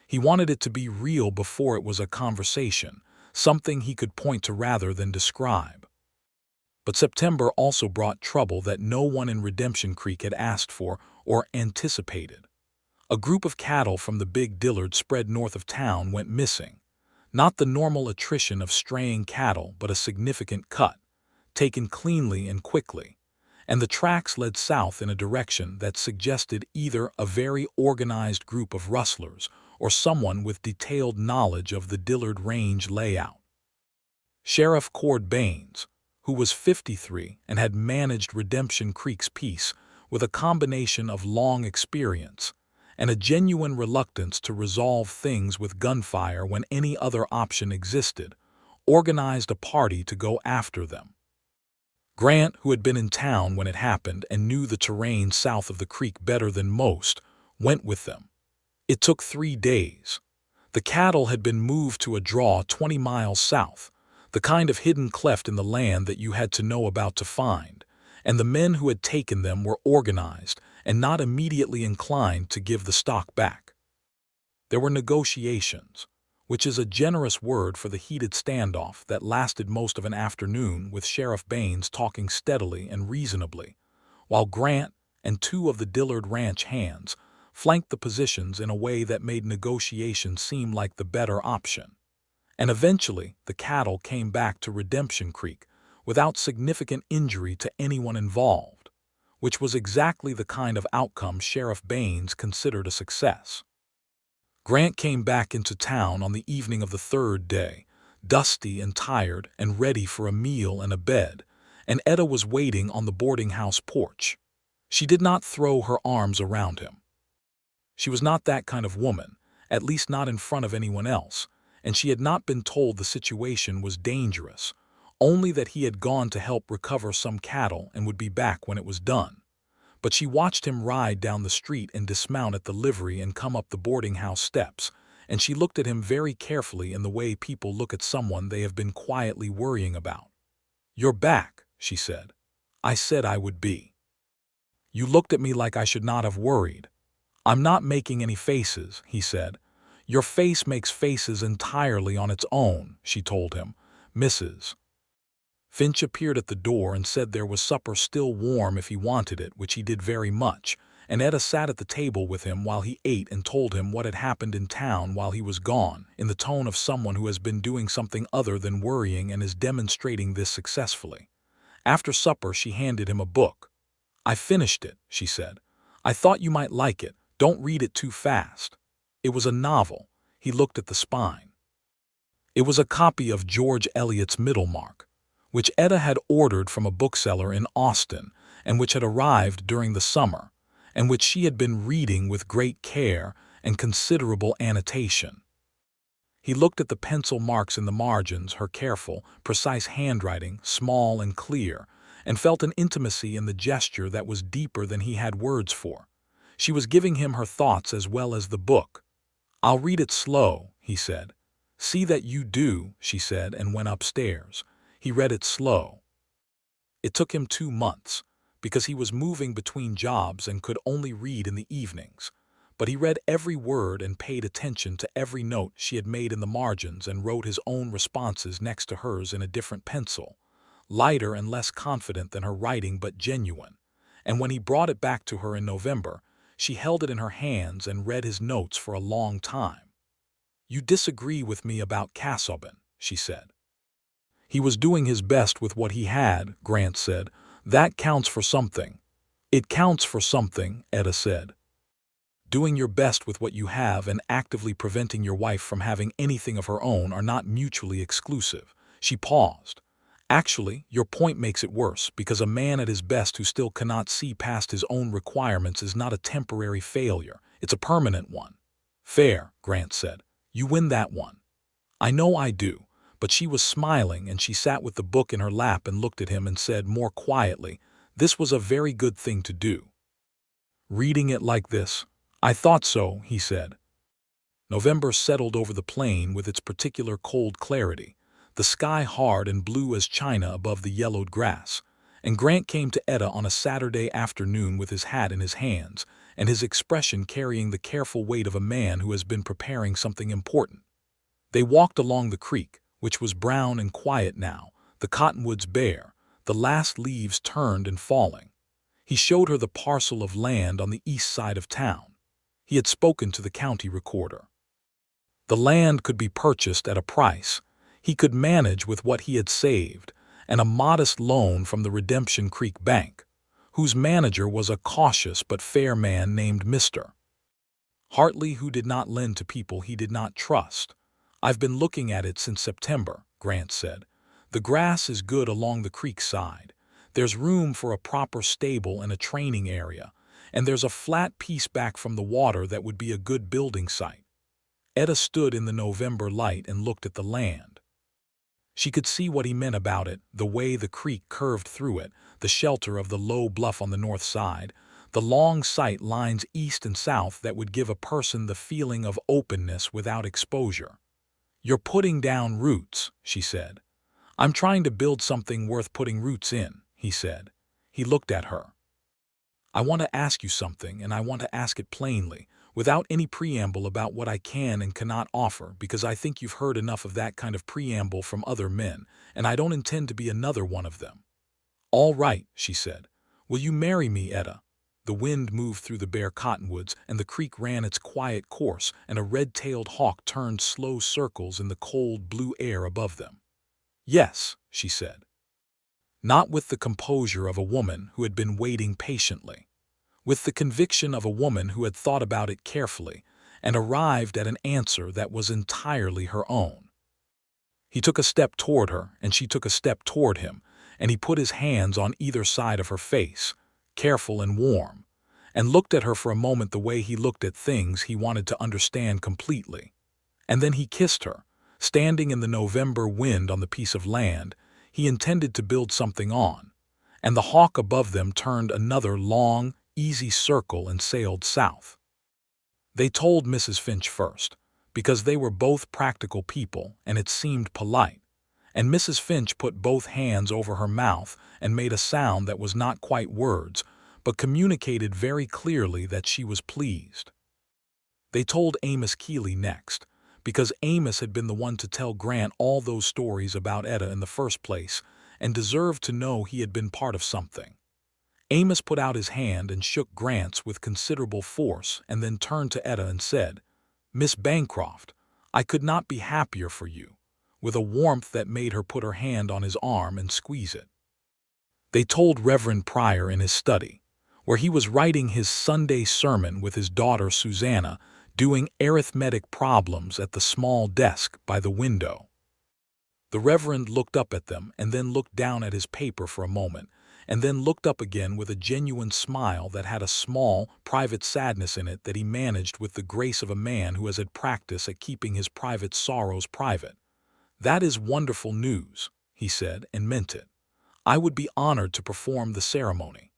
He wanted it to be real before it was a conversation, something he could point to rather than describe. But September also brought trouble that no one in Redemption Creek had asked for or anticipated. A group of cattle from the Big Dillard spread north of town went missing. Not the normal attrition of straying cattle, but a significant cut, taken cleanly and quickly, and the tracks led south in a direction that suggested either a very organized group of rustlers or someone with detailed knowledge of the Dillard Range layout. Sheriff Cord Baines, who was 53 and had managed Redemption Creek's piece with a combination of long experience and a genuine reluctance to resolve things with gunfire when any other option existed, organized a party to go after them. Grant, who had been in town when it happened and knew the terrain south of the creek better than most, went with them. It took 3 days. The cattle had been moved to a draw 20 miles south, the kind of hidden cleft in the land that you had to know about to find, and the men who had taken them were organized and not immediately inclined to give the stock back. There were negotiations, which is a generous word for the heated standoff that lasted most of an afternoon, with Sheriff Baines talking steadily and reasonably, while Grant and two of the Dillard Ranch hands flanked the positions in a way that made negotiation seem like the better option. And eventually the cattle came back to Redemption Creek without significant injury to anyone involved, which was exactly the kind of outcome Sheriff Baines considered a success. Grant came back into town on the evening of the third day, dusty and tired and ready for a meal and a bed, and Etta was waiting on the boarding house porch. She did not throw her arms around him. She was not that kind of woman, at least not in front of anyone else, and she had not been told the situation was dangerous, only that he had gone to help recover some cattle and would be back when it was done. But she watched him ride down the street and dismount at the livery and come up the boarding house steps, and she looked at him very carefully in the way people look at someone they have been quietly worrying about. "You're back," she said. "I said I would be." "You looked at me like I should not have worried." "I'm not making any faces," he said. "Your face makes faces entirely on its own," she told him. "Mrs. Finch appeared at the door and said there was supper still warm if he wanted it, which he did very much, and Etta sat at the table with him while he ate and told him what had happened in town while he was gone, in the tone of someone who has been doing something other than worrying and is demonstrating this successfully. After supper she handed him a book. "I finished it," she said. "I thought you might like it. Don't read it too fast." It was a novel. He looked at the spine. It was a copy of George Eliot's Middlemarch, which Etta had ordered from a bookseller in Austin and which had arrived during the summer, and which she had been reading with great care and considerable annotation. He looked at the pencil marks in the margins, her careful, precise handwriting, small and clear, and felt an intimacy in the gesture that was deeper than he had words for. She was giving him her thoughts as well as the book. "I'll read it slow," he said. "See that you do," she said, and went upstairs. He read it slow. It took him 2 months, because he was moving between jobs and could only read in the evenings. But he read every word and paid attention to every note she had made in the margins and wrote his own responses next to hers in a different pencil, lighter and less confident than her writing but genuine. And when he brought it back to her in November, she held it in her hands and read his notes for a long time. "You disagree with me about Casaubon," she said. "He was doing his best with what he had," Grant said. "That counts for something." "It counts for something," Etta said. "Doing your best with what you have and actively preventing your wife from having anything of her own are not mutually exclusive." She paused. "Actually, your point makes it worse, because a man at his best who still cannot see past his own requirements is not a temporary failure. It's a permanent one." "Fair," Grant said. "You win that one." "I know I do." But she was smiling, and she sat with the book in her lap and looked at him and said more quietly, "This was a very good thing to do." "Reading it like this?" "I thought so," he said. November settled over the plain with its particular cold clarity, the sky hard and blue as china above the yellowed grass, and Grant came to Etta on a Saturday afternoon with his hat in his hands, and his expression carrying the careful weight of a man who has been preparing something important. They walked along the creek, which was brown and quiet now, the cottonwoods bare, the last leaves turned and falling. He showed her the parcel of land on the east side of town. He had spoken to the county recorder. The land could be purchased at a price. He could manage with what he had saved, and a modest loan from the Redemption Creek Bank, whose manager was a cautious but fair man named Mr. Hartley, who did not lend to people he did not trust. "I've been looking at it since September," Grant said. "The grass is good along the creek side. There's room for a proper stable and a training area, and there's a flat piece back from the water that would be a good building site." Etta stood in the November light and looked at the land. She could see what he meant about it, the way the creek curved through it, the shelter of the low bluff on the north side, the long sight lines east and south that would give a person the feeling of openness without exposure. "You're putting down roots," she said. I'm trying to build something worth putting roots in, he said. He looked at her. I want to ask you something, and I want to ask it plainly, without any preamble about what I can and cannot offer, because I think you've heard enough of that kind of preamble from other men, and I don't intend to be another one of them. All right, she said. Will you marry me, Etta? The wind moved through the bare cottonwoods, and the creek ran its quiet course, and a red-tailed hawk turned slow circles in the cold blue air above them. Yes, she said. Not with the composure of a woman who had been waiting patiently. With the conviction of a woman who had thought about it carefully and arrived at an answer that was entirely her own. He took a step toward her, and she took a step toward him, and he put his hands on either side of her face, careful and warm, and looked at her for a moment the way he looked at things he wanted to understand completely. And then he kissed her, standing in the November wind on the piece of land he intended to build something on, and the hawk above them turned another long, easy circle and sailed south. They told Mrs. Finch first, because they were both practical people and it seemed polite, and Mrs. Finch put both hands over her mouth and made a sound that was not quite words, but communicated very clearly that she was pleased. They told Amos Keeley next, because Amos had been the one to tell Grant all those stories about Etta in the first place and deserved to know he had been part of something. Amos put out his hand and shook Grant's with considerable force and then turned to Etta and said, Miss Bancroft, I could not be happier for you, with a warmth that made her put her hand on his arm and squeeze it. They told Reverend Pryor in his study, where he was writing his Sunday sermon with his daughter Susanna, doing arithmetic problems at the small desk by the window. The Reverend looked up at them and then looked down at his paper for a moment, and then looked up again with a genuine smile that had a small, private sadness in it that he managed with the grace of a man who has had practice at keeping his private sorrows private. That is wonderful news, he said, and meant it. I would be honored to perform the ceremony.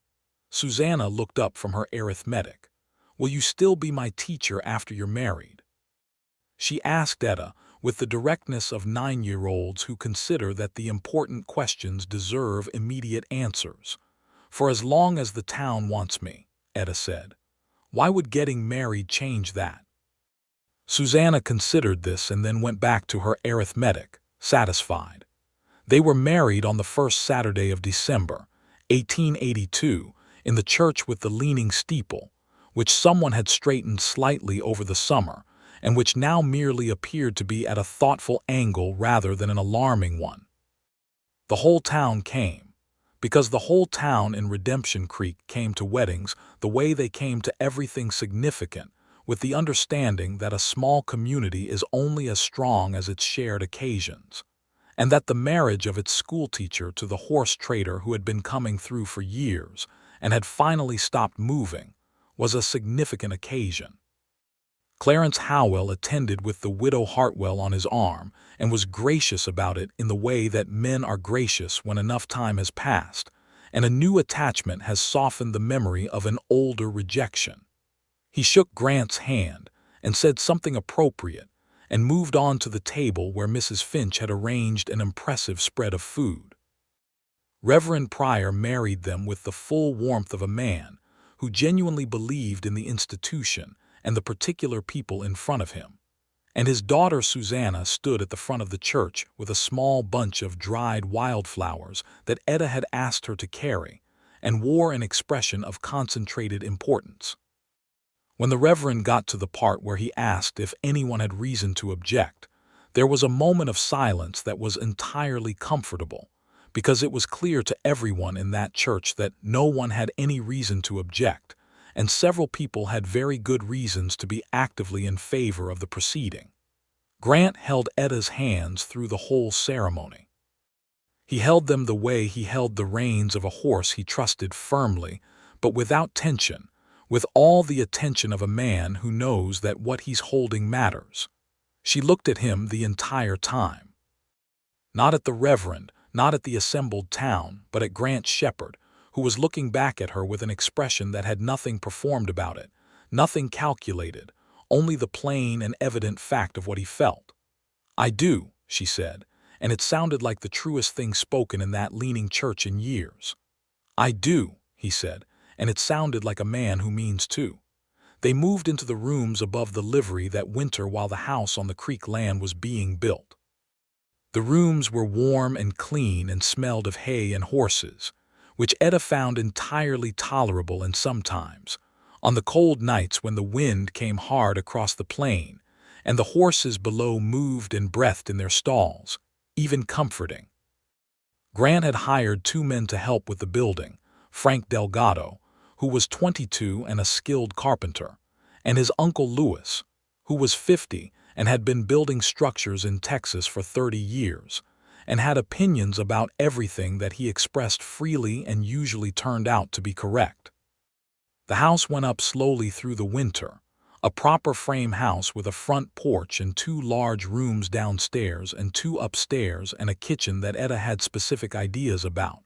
Susanna looked up from her arithmetic. Will you still be my teacher after you're married? She asked Etta, with the directness of 9-year-olds who consider that the important questions deserve immediate answers. For as long as the town wants me, Etta said. Why would getting married change that? Susanna considered this and then went back to her arithmetic, satisfied. They were married on the first Saturday of December, 1882, in the church with the leaning steeple, which someone had straightened slightly over the summer, and which now merely appeared to be at a thoughtful angle rather than an alarming one. The whole town came, because the whole town in Redemption Creek came to weddings the way they came to everything significant, with the understanding that a small community is only as strong as its shared occasions, and that the marriage of its schoolteacher to the horse trader who had been coming through for years and had finally stopped moving was a significant occasion. Clarence Howell attended with the widow Hartwell on his arm and was gracious about it in the way that men are gracious when enough time has passed, and a new attachment has softened the memory of an older rejection. He shook Grant's hand and said something appropriate and moved on to the table where Mrs. Finch had arranged an impressive spread of food. Reverend Pryor married them with the full warmth of a man who genuinely believed in the institution and the particular people in front of him, and his daughter Susanna stood at the front of the church with a small bunch of dried wildflowers that Etta had asked her to carry, and wore an expression of concentrated importance. When the Reverend got to the part where he asked if anyone had reason to object, there was a moment of silence that was entirely comfortable, because it was clear to everyone in that church that no one had any reason to object, and several people had very good reasons to be actively in favor of the proceeding. Grant held Etta's hands through the whole ceremony. He held them the way he held the reins of a horse he trusted firmly, but without tension, with all the attention of a man who knows that what he's holding matters. She looked at him the entire time. Not at the Reverend, not at the assembled town, but at Grant Shepherd, who was looking back at her with an expression that had nothing performed about it, nothing calculated, only the plain and evident fact of what he felt. I do, she said, and it sounded like the truest thing spoken in that leaning church in years. "I do," he said, and it sounded like a man who means to. They moved into the rooms above the livery that winter while the house on the creek land was being built. The rooms were warm and clean and smelled of hay and horses, which Etta found entirely tolerable, and sometimes, on the cold nights when the wind came hard across the plain and the horses below moved and breathed in their stalls, even comforting. Grant had hired 2 men to help with the building, Frank Delgado, who was 22 and a skilled carpenter, and his uncle Louis, who was 50 and had been building structures in Texas for 30 years, and had opinions about everything that he expressed freely and usually turned out to be correct. The house went up slowly through the winter, a proper frame house with a front porch and 2 large rooms downstairs and 2 upstairs and a kitchen that Etta had specific ideas about,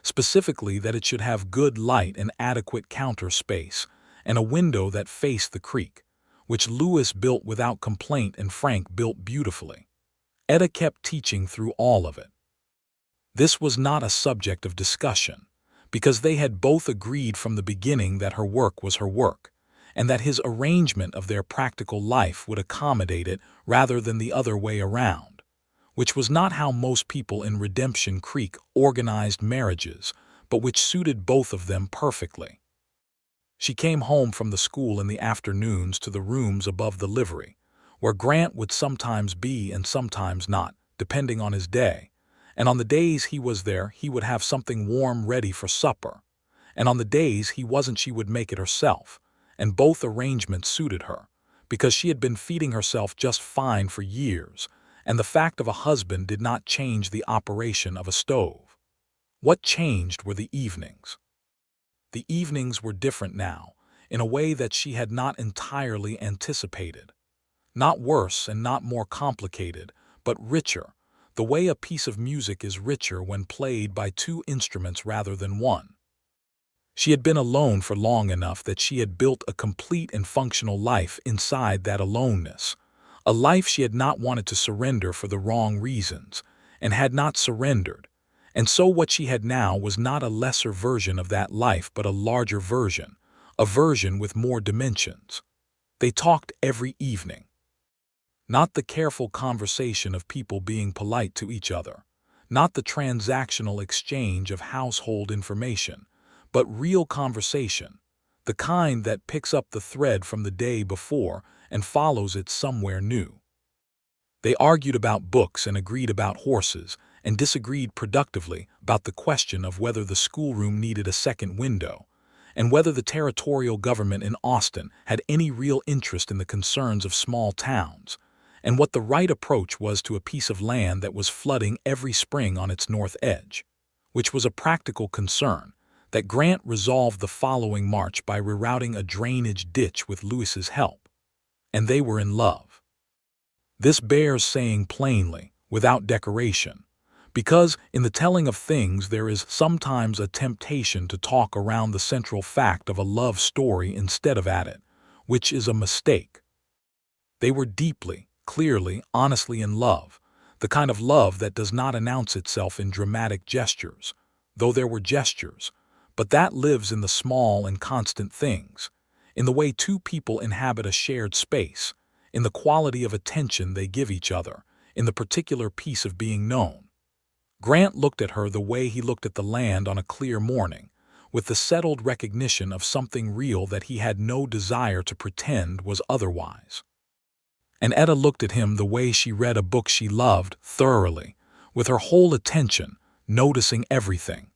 specifically that it should have good light and adequate counter space, and a window that faced the creek, which Louis built without complaint and Frank built beautifully. Etta kept teaching through all of it. This was not a subject of discussion, because they had both agreed from the beginning that her work was her work, and that his arrangement of their practical life would accommodate it rather than the other way around, which was not how most people in Redemption Creek organized marriages, but which suited both of them perfectly. She came home from the school in the afternoons to the rooms above the livery, where Grant would sometimes be and sometimes not, depending on his day, and on the days he was there he would have something warm ready for supper, and on the days he wasn't she would make it herself, and both arrangements suited her, because she had been feeding herself just fine for years, and the fact of a husband did not change the operation of a stove. What changed were the evenings. The evenings were different now, in a way that she had not entirely anticipated. Not worse and not more complicated, but richer, the way a piece of music is richer when played by 2 instruments rather than 1. She had been alone for long enough that she had built a complete and functional life inside that aloneness, a life she had not wanted to surrender for the wrong reasons, and had not surrendered. And so what she had now was not a lesser version of that life but a larger version, a version with more dimensions. They talked every evening. Not the careful conversation of people being polite to each other, not the transactional exchange of household information, but real conversation, the kind that picks up the thread from the day before and follows it somewhere new. They argued about books and agreed about horses, and disagreed productively about the question of whether the schoolroom needed a second window, and whether the territorial government in Austin had any real interest in the concerns of small towns, and what the right approach was to a piece of land that was flooding every spring on its north edge, which was a practical concern that Grant resolved the following March by rerouting a drainage ditch with Louis's help. And they were in love. This bears saying plainly, without decoration, because in the telling of things there is sometimes a temptation to talk around the central fact of a love story instead of at it, which is a mistake. They were deeply, clearly, honestly in love, the kind of love that does not announce itself in dramatic gestures, though there were gestures, but that lives in the small and constant things, in the way 2 people inhabit a shared space, in the quality of attention they give each other, in the particular piece of being known. Grant looked at her the way he looked at the land on a clear morning, with the settled recognition of something real that he had no desire to pretend was otherwise. And Etta looked at him the way she read a book she loved thoroughly, with her whole attention, noticing everything.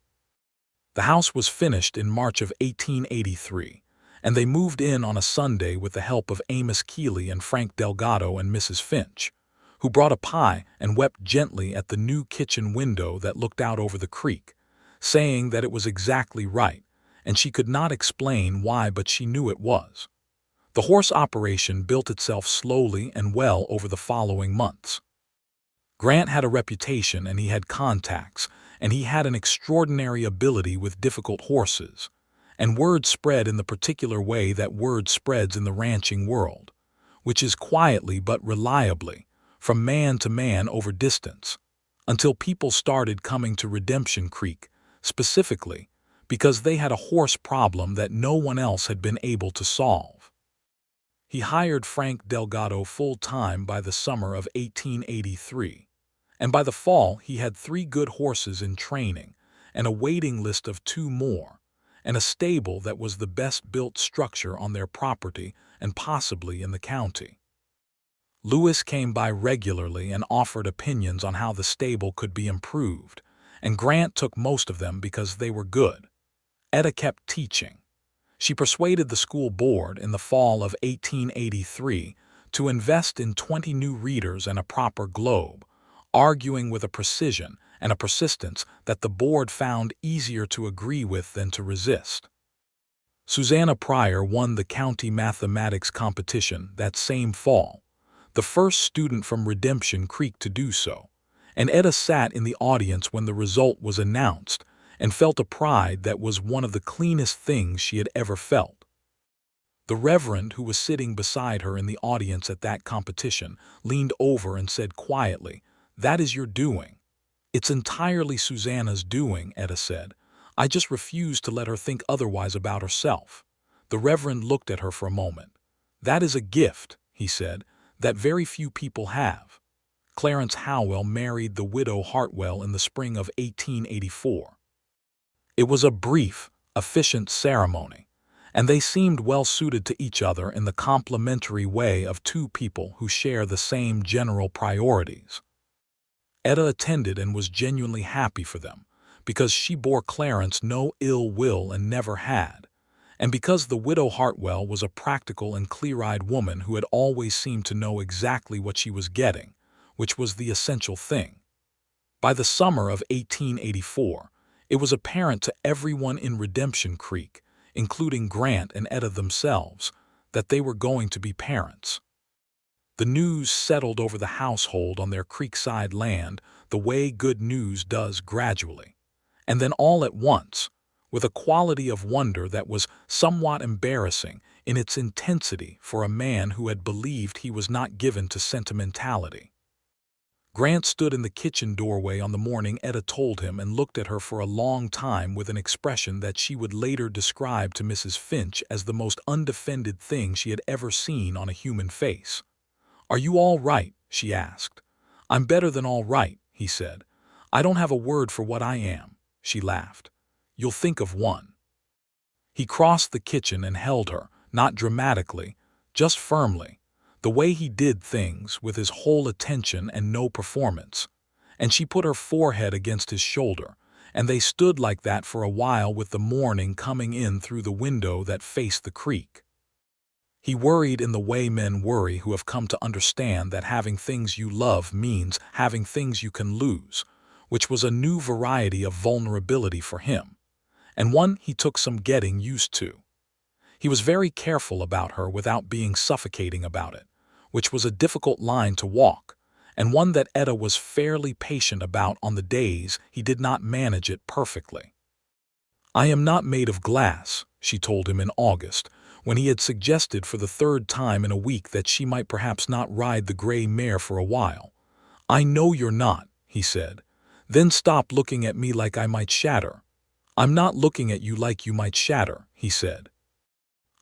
The house was finished in March of 1883, and they moved in on a Sunday with the help of Amos Keeley and Frank Delgado and Mrs. Finch, who brought a pie and wept gently at the new kitchen window that looked out over the creek, saying that it was exactly right, and she could not explain why, but she knew it was. The horse operation built itself slowly and well over the following months. Grant had a reputation and he had contacts, and he had an extraordinary ability with difficult horses, and word spread in the particular way that word spreads in the ranching world, which is quietly but reliably, from man to man over distance. until people started coming to Redemption Creek, specifically because they had a horse problem that no one else had been able to solve. He hired Frank Delgado full-time by the summer of 1883, and by the fall he had 3 good horses in training and a waiting list of 2 more, and a stable that was the best-built structure on their property and possibly in the county. Lewis came by regularly and offered opinions on how the stable could be improved, and Grant took most of them because they were good. Etta kept teaching. She persuaded the school board in the fall of 1883 to invest in 20 new readers and a proper globe, arguing with a precision and a persistence that the board found easier to agree with than to resist. Susanna Pryor won the county mathematics competition that same fall, the first student from Redemption Creek to do so, and Etta sat in the audience when the result was announced and felt a pride that was one of the cleanest things she had ever felt. The Reverend, who was sitting beside her in the audience at that competition, leaned over and said quietly, "That is your doing." "It's entirely Susanna's doing," Etta said. "I just refuse to let her think otherwise about herself." The Reverend looked at her for a moment. "That is a gift," he said, "that very few people have." Clarence Howell married the widow Hartwell in the spring of 1884. It was a brief, efficient ceremony, and they seemed well suited to each other in the complementary way of 2 people who share the same general priorities. Etta attended and was genuinely happy for them, because she bore Clarence no ill will and never had, and because the widow Hartwell was a practical and clear-eyed woman who had always seemed to know exactly what she was getting, which was the essential thing. By the summer of 1884, it was apparent to everyone in Redemption Creek, including Grant and Etta themselves, that they were going to be parents. The news settled over the household on their creekside land the way good news does gradually, and then all at once, with a quality of wonder that was somewhat embarrassing in its intensity for a man who had believed he was not given to sentimentality. Grant stood in the kitchen doorway on the morning Etta told him and looked at her for a long time with an expression that she would later describe to Mrs. Finch as the most undefended thing she had ever seen on a human face. "Are you all right?" she asked. "I'm better than all right," he said. "I don't have a word for what I am," she laughed. "You'll think of one." He crossed the kitchen and held her, not dramatically, just firmly, the way he did things, with his whole attention and no performance, and she put her forehead against his shoulder, and they stood like that for a while with the morning coming in through the window that faced the creek. He worried in the way men worry who have come to understand that having things you love means having things you can lose, which was a new variety of vulnerability for him, and one he took some getting used to. He was very careful about her without being suffocating about it, which was a difficult line to walk, and one that Etta was fairly patient about on the days he did not manage it perfectly. "I am not made of glass," she told him in August, when he had suggested for the 3rd time in a week that she might perhaps not ride the gray mare for a while. "I know you're not," he said. "Then stop looking at me like I might shatter." "I'm not looking at you like you might shatter," he said.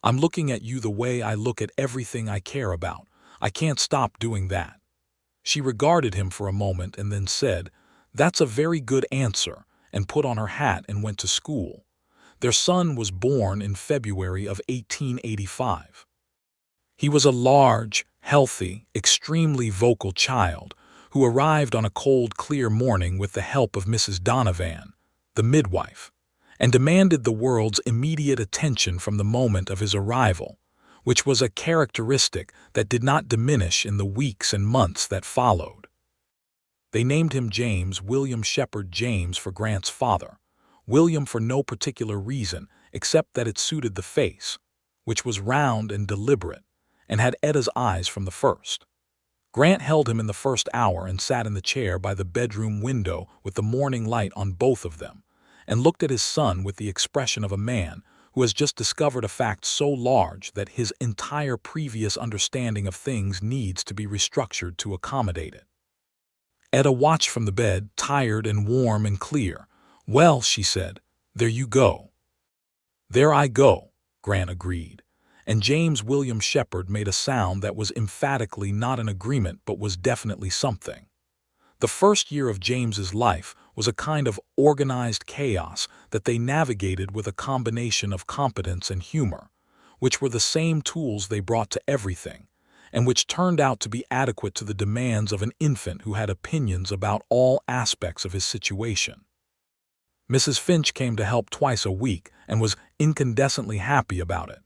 "I'm looking at you the way I look at everything I care about. I can't stop doing that." She regarded him for a moment and then said, "That's a very good answer," and put on her hat and went to school. Their son was born in February of 1885. He was a large, healthy, extremely vocal child who arrived on a cold, clear morning with the help of Mrs. Donovan, the midwife, and demanded the world's immediate attention from the moment of his arrival, which was a characteristic that did not diminish in the weeks and months that followed. They named him James William Shepherd James for Grant's father, William for no particular reason except that it suited the face, which was round and deliberate, and had Etta's eyes from the first. Grant held him in the first hour and sat in the chair by the bedroom window with the morning light on both of them, and looked at his son with the expression of a man who has just discovered a fact so large that his entire previous understanding of things needs to be restructured to accommodate it. Etta watched from the bed, tired and warm and clear. "Well," she said, "there you go." "There I go," Grant agreed, and James William Shepherd made a sound that was emphatically not an agreement but was definitely something. The first year of James's life was a kind of organized chaos that they navigated with a combination of competence and humor, which were the same tools they brought to everything, and which turned out to be adequate to the demands of an infant who had opinions about all aspects of his situation. Mrs. Finch came to help twice a week and was incandescently happy about it.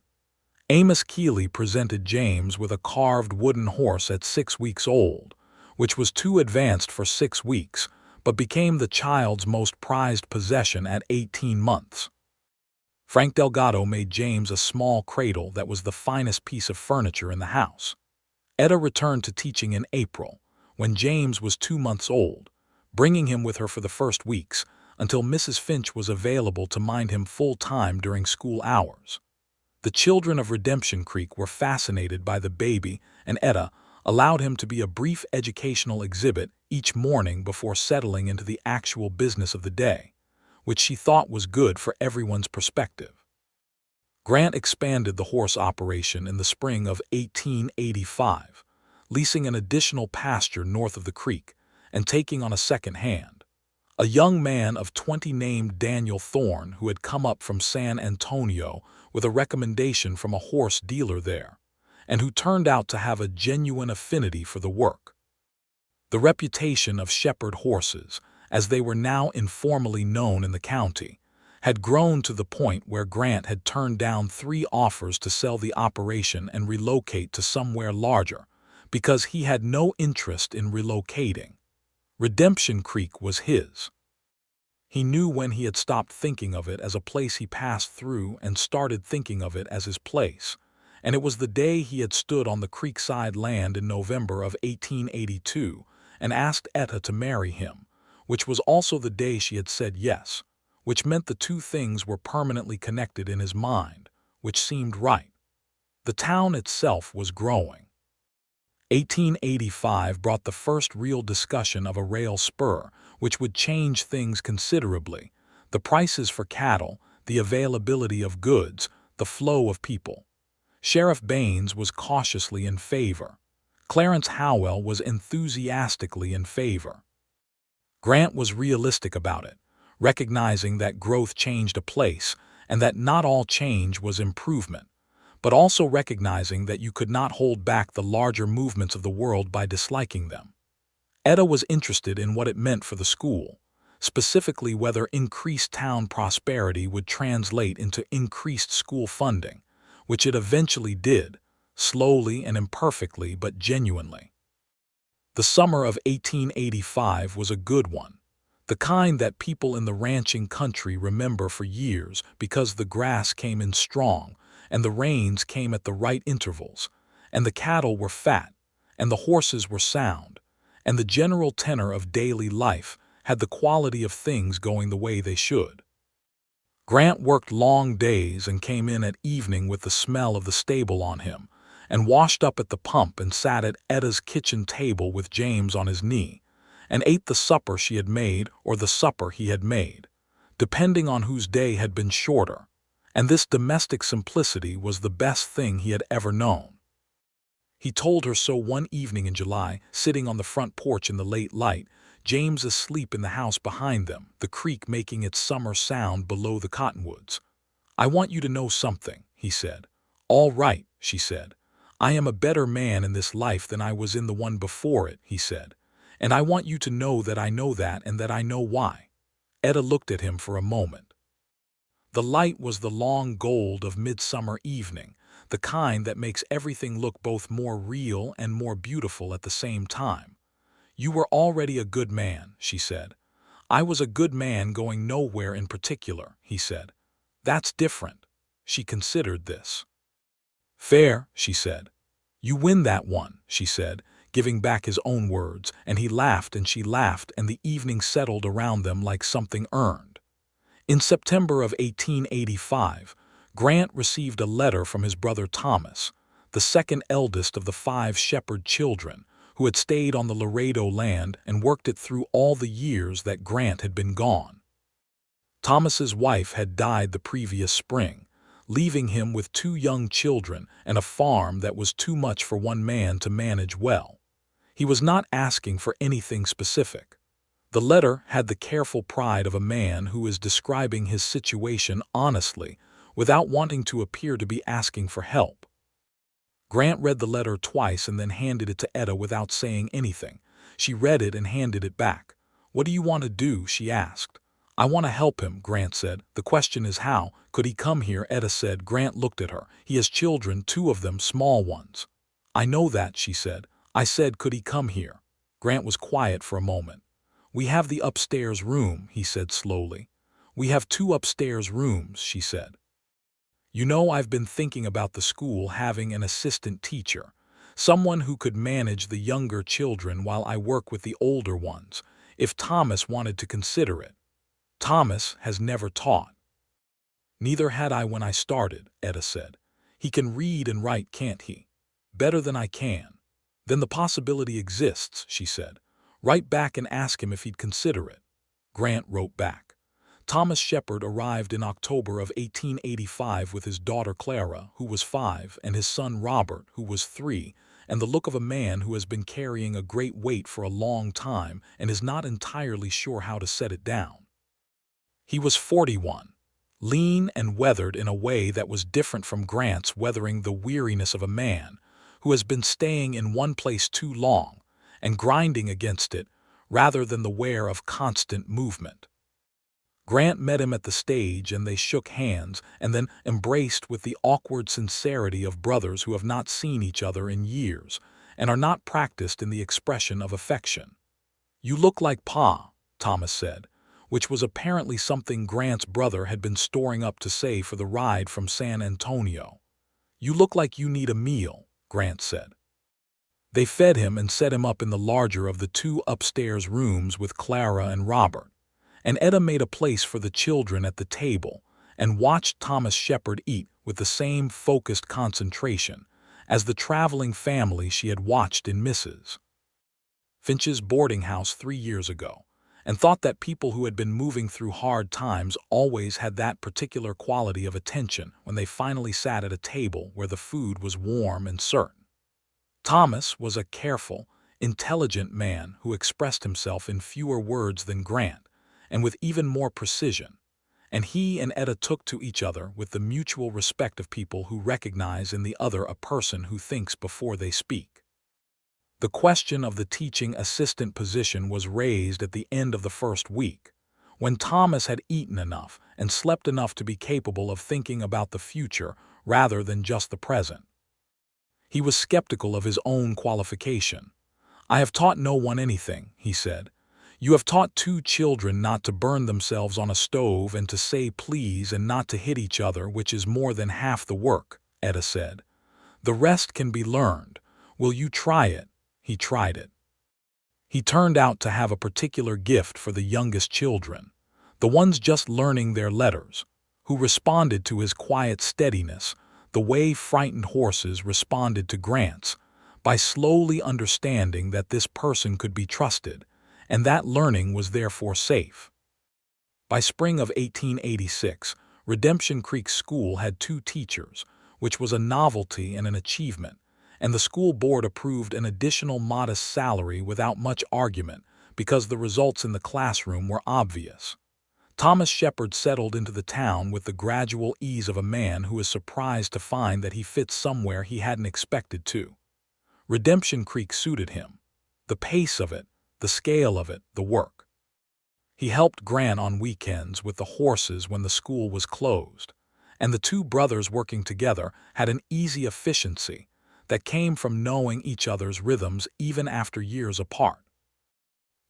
Amos Keeley presented James with a carved wooden horse at 6 weeks old, which was too advanced for 6 weeks, but became the child's most prized possession at 18 months. Frank Delgado made James a small cradle that was the finest piece of furniture in the house. Etta returned to teaching in April, when James was 2 months old, bringing him with her for the first weeks, until Mrs. Finch was available to mind him full-time during school hours. The children of Redemption Creek were fascinated by the baby, and Etta allowed him to be a brief educational exhibit each morning before settling into the actual business of the day, which she thought was good for everyone's perspective. Grant expanded the horse operation in the spring of 1885, leasing an additional pasture north of the creek and taking on a second hand. A young man of 20 named Daniel Thorne, who had come up from San Antonio with a recommendation from a horse dealer there, and who turned out to have a genuine affinity for the work. The reputation of Shepherd horses, as they were now informally known in the county, had grown to the point where Grant had turned down 3 offers to sell the operation and relocate to somewhere larger, because he had no interest in relocating. Redemption Creek was his. He knew when he had stopped thinking of it as a place he passed through and started thinking of it as his place, and it was the day he had stood on the creekside land in November of 1882 and asked Etta to marry him, which was also the day she had said yes, which meant the two things were permanently connected in his mind, which seemed right. The town itself was growing. 1885 brought the first real discussion of a rail spur, which would change things considerably: the prices for cattle, the availability of goods, the flow of people. Sheriff Baines was cautiously in favor. Clarence Howell was enthusiastically in favor. Grant was realistic about it, recognizing that growth changed a place and that not all change was improvement, but also recognizing that you could not hold back the larger movements of the world by disliking them. Etta was interested in what it meant for the school, specifically whether increased town prosperity would translate into increased school funding, which it eventually did, slowly and imperfectly but genuinely. The summer of 1885 was a good one, the kind that people in the ranching country remember for years because the grass came in strong, and the rains came at the right intervals, and the cattle were fat, and the horses were sound, and the general tenor of daily life had the quality of things going the way they should. Grant worked long days and came in at evening with the smell of the stable on him, and washed up at the pump and sat at Etta's kitchen table with James on his knee, and ate the supper she had made or the supper he had made, depending on whose day had been shorter. And this domestic simplicity was the best thing he had ever known. He told her so one evening in July, sitting on the front porch in the late light, James asleep in the house behind them, the creek making its summer sound below the cottonwoods. "I want you to know something," he said. "All right," she said. "I am a better man in this life than I was in the one before it," he said. "And I want you to know that I know that and that I know why." Etta looked at him for a moment. The light was the long gold of midsummer evening, the kind that makes everything look both more real and more beautiful at the same time. "You were already a good man," she said. "I was a good man going nowhere in particular," he said. "That's different." She considered this. "Fair," she said. "You win that one," she said, giving back his own words, and he laughed and she laughed, and the evening settled around them like something earned. In September of 1885, Grant received a letter from his brother Thomas, the second eldest of the 5 Shepherd children, who had stayed on the Laredo land and worked it through all the years that Grant had been gone. Thomas's wife had died the previous spring, leaving him with 2 young children and a farm that was too much for one man to manage well. He was not asking for anything specific. The letter had the careful pride of a man who is describing his situation honestly, without wanting to appear to be asking for help. Grant read the letter twice and then handed it to Etta without saying anything. She read it and handed it back. "What do you want to do?" she asked. "I want to help him," Grant said. "The question is how. Could he come here?" Etta said. Grant looked at her. "He has children, 2 of them small ones." "I know that," she said. "I said, could he come here?" Grant was quiet for a moment. "We have the upstairs room," he said slowly. "We have 2 upstairs rooms," she said. "You know, I've been thinking about the school having an assistant teacher, someone who could manage the younger children while I work with the older ones, if Thomas wanted to consider it. Thomas has never taught." "Neither had I when I started," Etta said. "He can read and write, can't he?" "Better than I can." "Then the possibility exists," she said. "Write back and ask him if he'd consider it." Grant wrote back. Thomas Shepard arrived in October of 1885 with his daughter Clara, who was 5, and his son Robert, who was 3, and the look of a man who has been carrying a great weight for a long time and is not entirely sure how to set it down. He was 41, lean and weathered in a way that was different from Grant's weathering the weariness of a man who has been staying in one place too long and grinding against it rather than the wear of constant movement. Grant met him at the stage and they shook hands and then embraced with the awkward sincerity of brothers who have not seen each other in years and are not practiced in the expression of affection. "You look like Pa," Thomas said, which was apparently something Grant's brother had been storing up to say for the ride from San Antonio. "You look like you need a meal," Grant said. They fed him and set him up in the larger of the 2 upstairs rooms with Clara and Robert, and Etta made a place for the children at the table and watched Thomas Shepard eat with the same focused concentration as the traveling family she had watched in Mrs. Finch's boarding house 3 years ago, and thought that people who had been moving through hard times always had that particular quality of attention when they finally sat at a table where the food was warm and certain. Thomas was a careful, intelligent man who expressed himself in fewer words than Grant, and with even more precision, and he and Etta took to each other with the mutual respect of people who recognize in the other a person who thinks before they speak. The question of the teaching assistant position was raised at the end of the first week, when Thomas had eaten enough and slept enough to be capable of thinking about the future rather than just the present. He was skeptical of his own qualification. "I have taught no one anything," he said. "You have taught 2 children not to burn themselves on a stove and to say please and not to hit each other, which is more than half the work," Etta said. "The rest can be learned. Will you try it?" He tried it. He turned out to have a particular gift for the youngest children, the ones just learning their letters, who responded to his quiet steadiness the way frightened horses responded to Grant's, by slowly understanding that this person could be trusted, and that learning was therefore safe. By spring of 1886, Redemption Creek School had 2 teachers, which was a novelty and an achievement, and the school board approved an additional modest salary without much argument because the results in the classroom were obvious. Thomas Shepard settled into the town with the gradual ease of a man who is surprised to find that he fits somewhere he hadn't expected to. Redemption Creek suited him. The pace of it, the scale of it, the work. He helped Grant on weekends with the horses when the school was closed, and the 2 brothers working together had an easy efficiency that came from knowing each other's rhythms even after years apart.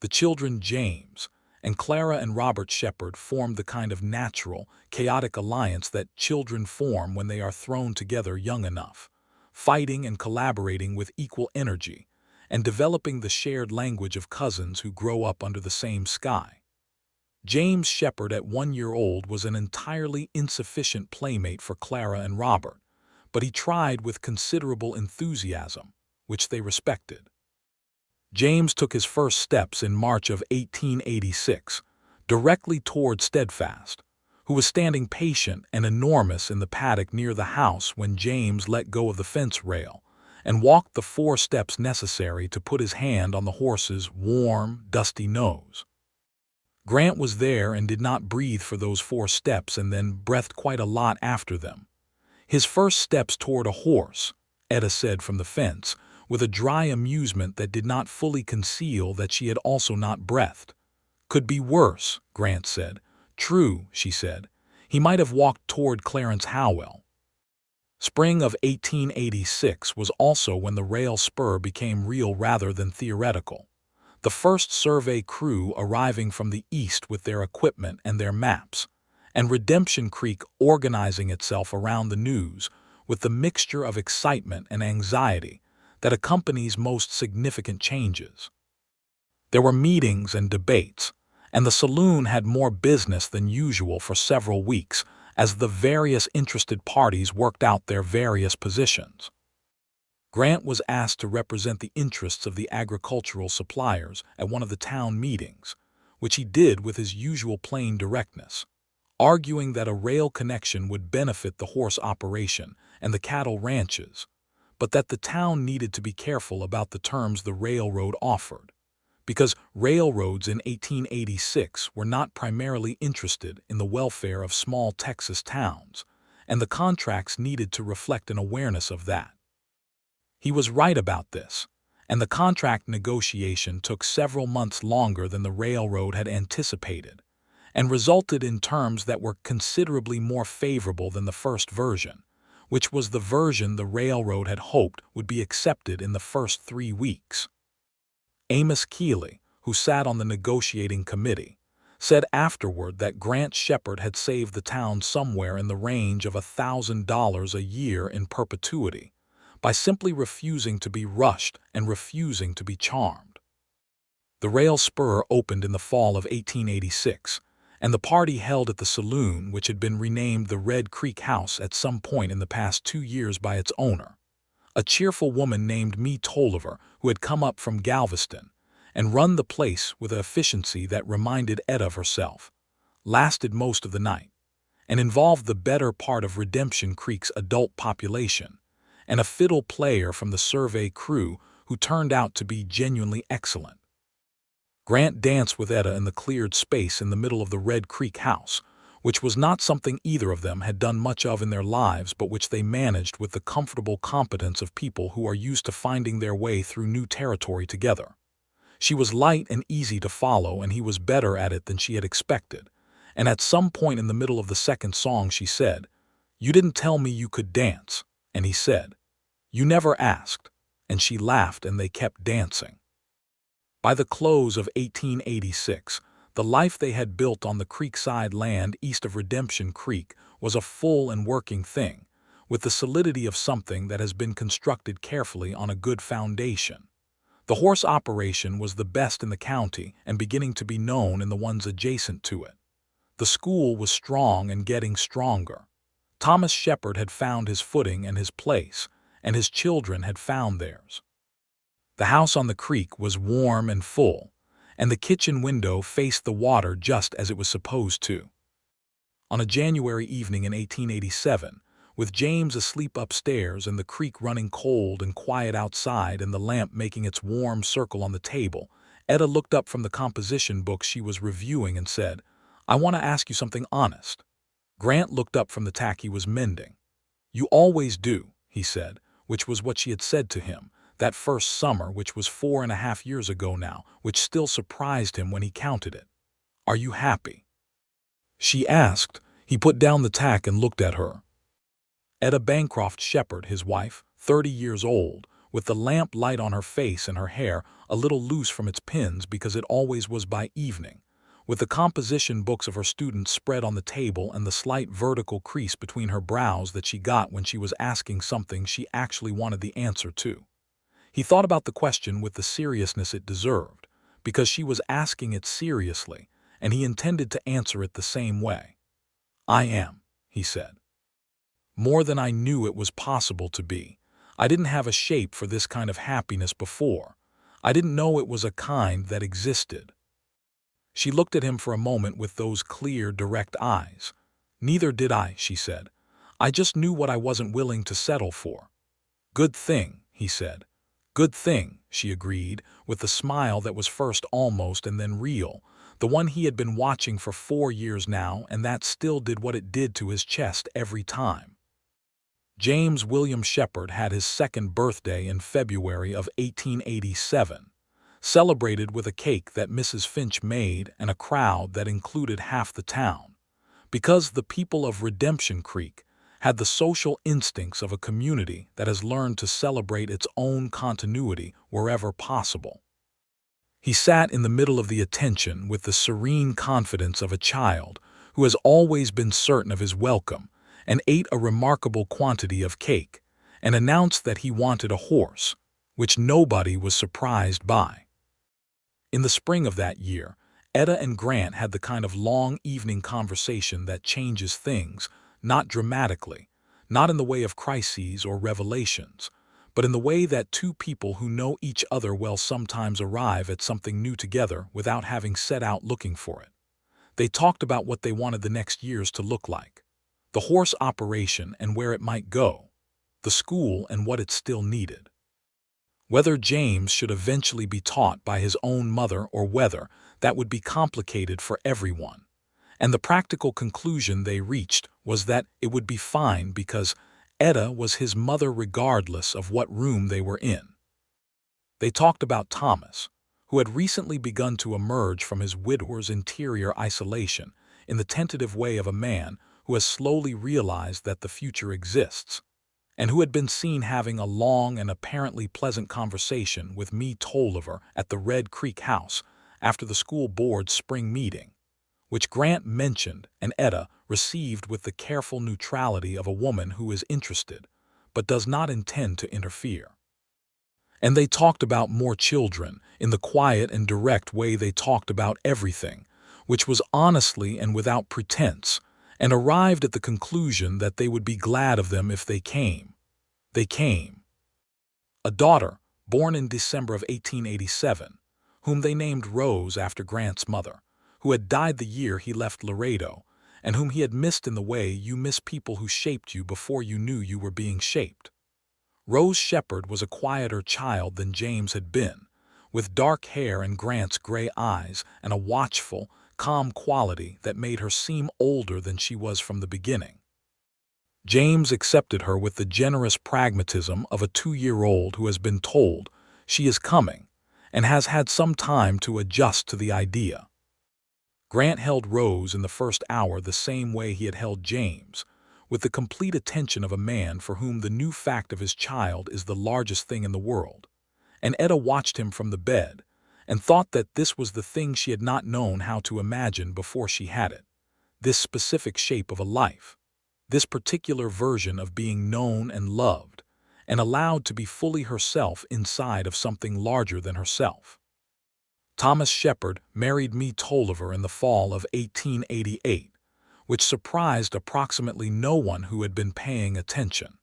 The children James and Clara and Robert Shepard formed the kind of natural, chaotic alliance that children form when they are thrown together young enough, fighting and collaborating with equal energy, and developing the shared language of cousins who grow up under the same sky. James Shepard at 1 year old was an entirely insufficient playmate for Clara and Robert, but he tried with considerable enthusiasm, which they respected. James took his first steps in March of 1886, directly toward Steadfast, who was standing patient and enormous in the paddock near the house when James let go of the fence rail and walked the 4 steps necessary to put his hand on the horse's warm, dusty nose. Grant was there and did not breathe for those 4 steps and then breathed quite a lot after them. His first steps toward a horse, Etta said from the fence, with a dry amusement that did not fully conceal that she had also not breathed. Could be worse, Grant said. True, she said. He might have walked toward Clarence Howell. Spring of 1886 was also when the rail spur became real rather than theoretical. The first survey crew arriving from the east with their equipment and their maps, and Redemption Creek organizing itself around the news with the mixture of excitement and anxiety that accompanies most significant changes. There were meetings and debates, and the saloon had more business than usual for several weeks as the various interested parties worked out their various positions. Grant was asked to represent the interests of the agricultural suppliers at one of the town meetings, which he did with his usual plain directness, arguing that a rail connection would benefit the horse operation and the cattle ranches, but that the town needed to be careful about the terms the railroad offered, because railroads in 1886 were not primarily interested in the welfare of small Texas towns, and the contracts needed to reflect an awareness of that. He was right about this, and the contract negotiation took several months longer than the railroad had anticipated, and resulted in terms that were considerably more favorable than the first version, which was the version the railroad had hoped would be accepted in the first 3 weeks. Amos Keeley, who sat on the negotiating committee, said afterward that Grant Shepherd had saved the town somewhere in the range of $1,000 a year in perpetuity by simply refusing to be rushed and refusing to be charmed. The rail spur opened in the fall of 1886, and the party held at the saloon, which had been renamed the Red Creek House at some point in the past 2 years by its owner, a cheerful woman named Mee Tolliver, who had come up from Galveston and run the place with an efficiency that reminded Etta of herself, lasted most of the night, and involved the better part of Redemption Creek's adult population, and a fiddle player from the survey crew who turned out to be genuinely excellent. Grant danced with Etta in the cleared space in the middle of the Red Creek House, which was not something either of them had done much of in their lives, but which they managed with the comfortable competence of people who are used to finding their way through new territory together. She was light and easy to follow, and he was better at it than she had expected, and at some point in the middle of the second song she said, "You didn't tell me you could dance," and he said, "You never asked," and she laughed, and they kept dancing. By the close of 1886, the life they had built on the creekside land east of Redemption Creek was a full and working thing, with the solidity of something that has been constructed carefully on a good foundation. The horse operation was the best in the county and beginning to be known in the ones adjacent to it. The school was strong and getting stronger. Thomas Shepherd had found his footing and his place, and his children had found theirs. The house on the creek was warm and full, and the kitchen window faced the water just as it was supposed to. On a January evening in 1887, with James asleep upstairs and the creek running cold and quiet outside and the lamp making its warm circle on the table, Etta looked up from the composition book she was reviewing and said, "I want to ask you something honest." Grant looked up from the tack he was mending. "You always do," he said, which was what she had said to him that first summer, which was 4.5 years ago now, which still surprised him when he counted it. "Are you happy?" she asked. He put down the tack and looked at her. Etta Bancroft Shepherd, his wife, 30 years old, with the lamp light on her face and her hair a little loose from its pins because it always was by evening, with the composition books of her students spread on the table and the slight vertical crease between her brows that she got when she was asking something she actually wanted the answer to. He thought about the question with the seriousness it deserved, because she was asking it seriously, and he intended to answer it the same way. "I am," he said. "More than I knew it was possible to be. I didn't have a shape for this kind of happiness before. I didn't know it was a kind that existed." She looked at him for a moment with those clear, direct eyes. "Neither did I," she said. "I just knew what I wasn't willing to settle for." "Good thing," he said. "Good thing," she agreed, with the smile that was first almost and then real, the one he had been watching for 4 years now, and that still did what it did to his chest every time. James William Shepherd had his second birthday in February of 1887, celebrated with a cake that Mrs. Finch made and a crowd that included half the town, because the people of Redemption Creek had the social instincts of a community that has learned to celebrate its own continuity wherever possible. He sat in the middle of the attention with the serene confidence of a child who has always been certain of his welcome, and ate a remarkable quantity of cake, and announced that he wanted a horse, which nobody was surprised by. In the spring of that year, Etta and Grant had the kind of long evening conversation that changes things, not dramatically, not in the way of crises or revelations, but in the way that two people who know each other well sometimes arrive at something new together without having set out looking for it. They talked about what they wanted the next years to look like, the horse operation and where it might go, the school and what it still needed, whether James should eventually be taught by his own mother or whether that would be complicated for everyone. And the practical conclusion they reached was that it would be fine because Etta was his mother regardless of what room they were in. They talked about Thomas, who had recently begun to emerge from his widow's interior isolation in the tentative way of a man who has slowly realized that the future exists, and who had been seen having a long and apparently pleasant conversation with me Tolliver at the Red Creek house after the school board's spring meeting, which Grant mentioned and Etta received with the careful neutrality of a woman who is interested, but does not intend to interfere. And they talked about more children in the quiet and direct way they talked about everything, which was honestly and without pretense, and arrived at the conclusion that they would be glad of them if they came. They came. A daughter, born in December of 1887, whom they named Rose after Grant's mother, who had died the year he left Laredo, and whom he had missed in the way you miss people who shaped you before you knew you were being shaped. Rose Shepherd was a quieter child than James had been, with dark hair and Grant's gray eyes and a watchful, calm quality that made her seem older than she was from the beginning. James accepted her with the generous pragmatism of a 2-year-old who has been told she is coming and has had some time to adjust to the idea. Grant held Rose in the first hour the same way he had held James, with the complete attention of a man for whom the new fact of his child is the largest thing in the world. And Etta watched him from the bed, and thought that this was the thing she had not known how to imagine before she had it, this specific shape of a life, this particular version of being known and loved, and allowed to be fully herself inside of something larger than herself. Thomas Shepherd married me Tolliver in the fall of 1888, which surprised approximately no one who had been paying attention.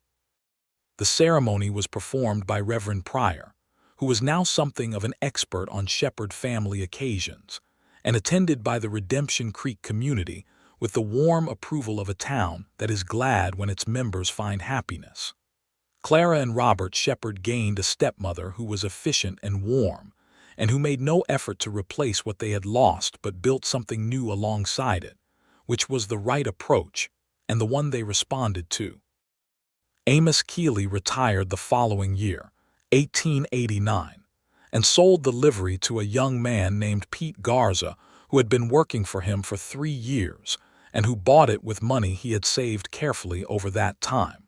The ceremony was performed by Reverend Pryor, who was now something of an expert on Shepherd family occasions, and attended by the Redemption Creek community with the warm approval of a town that is glad when its members find happiness. Clara and Robert Shepherd gained a stepmother who was efficient and warm, and who made no effort to replace what they had lost but built something new alongside it, which was the right approach and the one they responded to. Amos Keeley retired the following year, 1889, and sold the livery to a young man named Pete Garza, who had been working for him for 3 years and who bought it with money he had saved carefully over that time.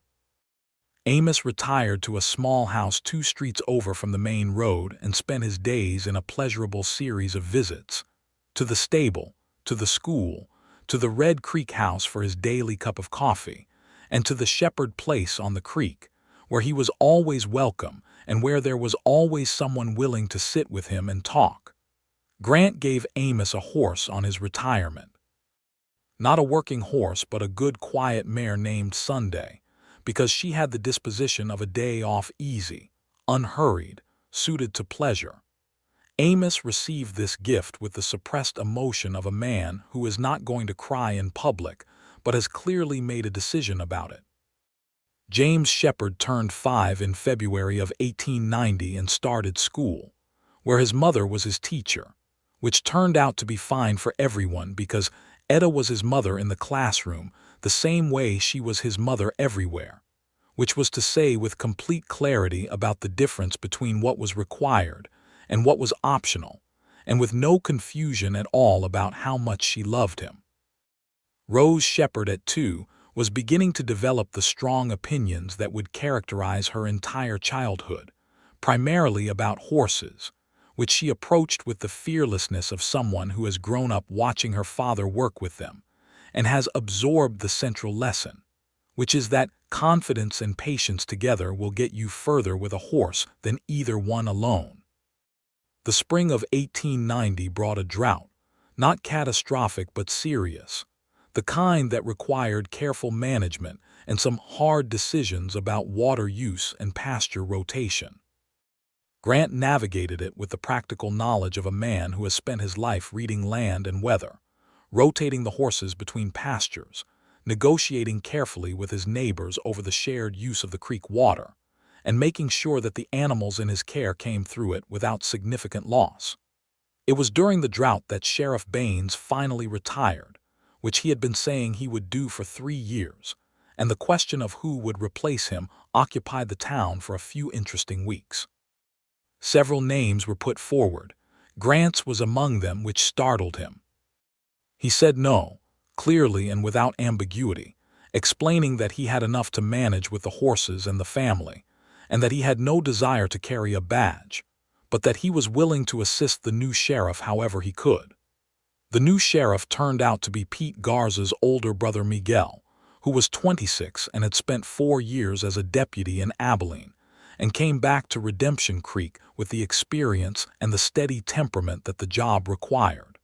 Amos retired to a small house 2 streets over from the main road and spent his days in a pleasurable series of visits, to the stable, to the school, to the Red Creek house for his daily cup of coffee, and to the Shepherd place on the creek, where he was always welcome and where there was always someone willing to sit with him and talk. Grant gave Amos a horse on his retirement. Not a working horse, but a good quiet mare named Sunday, because she had the disposition of a day off, easy, unhurried, suited to pleasure. Amos received this gift with the suppressed emotion of a man who is not going to cry in public, but has clearly made a decision about it. James Shepherd turned 5 in February of 1890 and started school, where his mother was his teacher, which turned out to be fine for everyone because Etta was his mother in the classroom the same way she was his mother everywhere, which was to say with complete clarity about the difference between what was required and what was optional, and with no confusion at all about how much she loved him. Rose Shepherd at 2 was beginning to develop the strong opinions that would characterize her entire childhood, primarily about horses, which she approached with the fearlessness of someone who has grown up watching her father work with them and has absorbed the central lesson, which is that confidence and patience together will get you further with a horse than either one alone. The spring of 1890 brought a drought, not catastrophic but serious, the kind that required careful management and some hard decisions about water use and pasture rotation. Grant navigated it with the practical knowledge of a man who has spent his life reading land and weather, rotating the horses between pastures, negotiating carefully with his neighbors over the shared use of the creek water, and making sure that the animals in his care came through it without significant loss. It was during the drought that Sheriff Baines finally retired, which he had been saying he would do for 3 years, and the question of who would replace him occupied the town for a few interesting weeks. Several names were put forward. Grant's was among them, which startled him. He said no, clearly and without ambiguity, explaining that he had enough to manage with the horses and the family, and that he had no desire to carry a badge, but that he was willing to assist the new sheriff however he could. The new sheriff turned out to be Pete Garza's older brother Miguel, who was 26 and had spent 4 years as a deputy in Abilene, and came back to Redemption Creek with the experience and the steady temperament that the job required.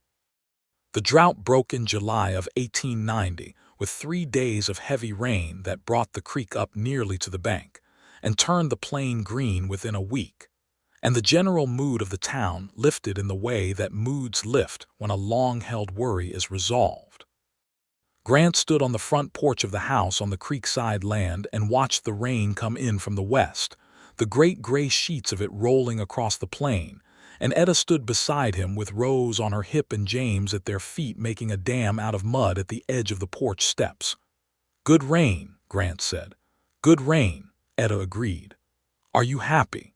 The drought broke in July of 1890 with 3 days of heavy rain that brought the creek up nearly to the bank and turned the plain green within a week, and the general mood of the town lifted in the way that moods lift when a long-held worry is resolved. Grant stood on the front porch of the house on the creekside land and watched the rain come in from the west, the great gray sheets of it rolling across the plain, and Etta stood beside him with Rose on her hip and James at their feet making a dam out of mud at the edge of the porch steps. "Good rain," Grant said. "Good rain," Etta agreed. "Are you happy?"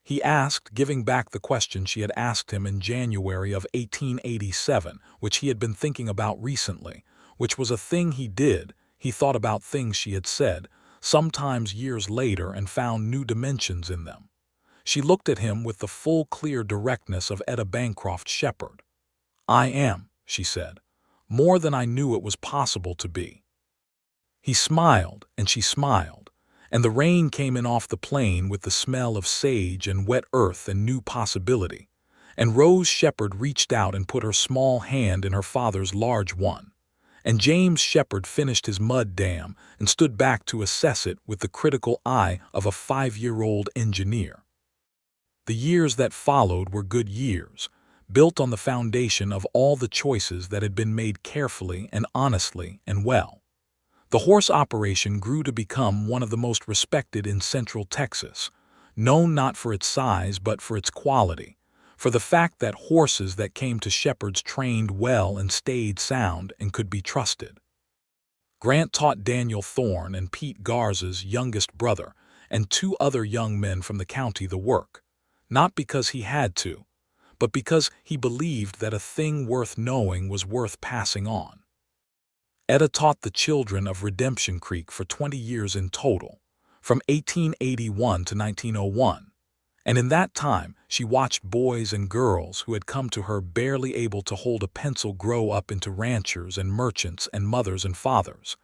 He asked, giving back the question she had asked him in January of 1887, which he had been thinking about recently, which was a thing he did. He thought about things she had said, sometimes years later, and found new dimensions in them. She looked at him with the full, clear directness of Etta Bancroft Shepherd. "I am," she said, "more than I knew it was possible to be." He smiled, and she smiled, and the rain came in off the plain with the smell of sage and wet earth and new possibility, and Rose Shepherd reached out and put her small hand in her father's large one, and James Shepherd finished his mud dam and stood back to assess it with the critical eye of a 5-year-old engineer. The years that followed were good years, built on the foundation of all the choices that had been made carefully and honestly and well. The horse operation grew to become one of the most respected in Central Texas, known not for its size but for its quality, for the fact that horses that came to Shepherd's trained well and stayed sound and could be trusted. Grant taught Daniel Thorne and Pete Garza's youngest brother and 2 other young men from the county the work, not because he had to, but because he believed that a thing worth knowing was worth passing on. Etta taught the children of Redemption Creek for 20 years in total, from 1881 to 1901, and in that time she watched boys and girls who had come to her barely able to hold a pencil grow up into ranchers and merchants and mothers and fathers,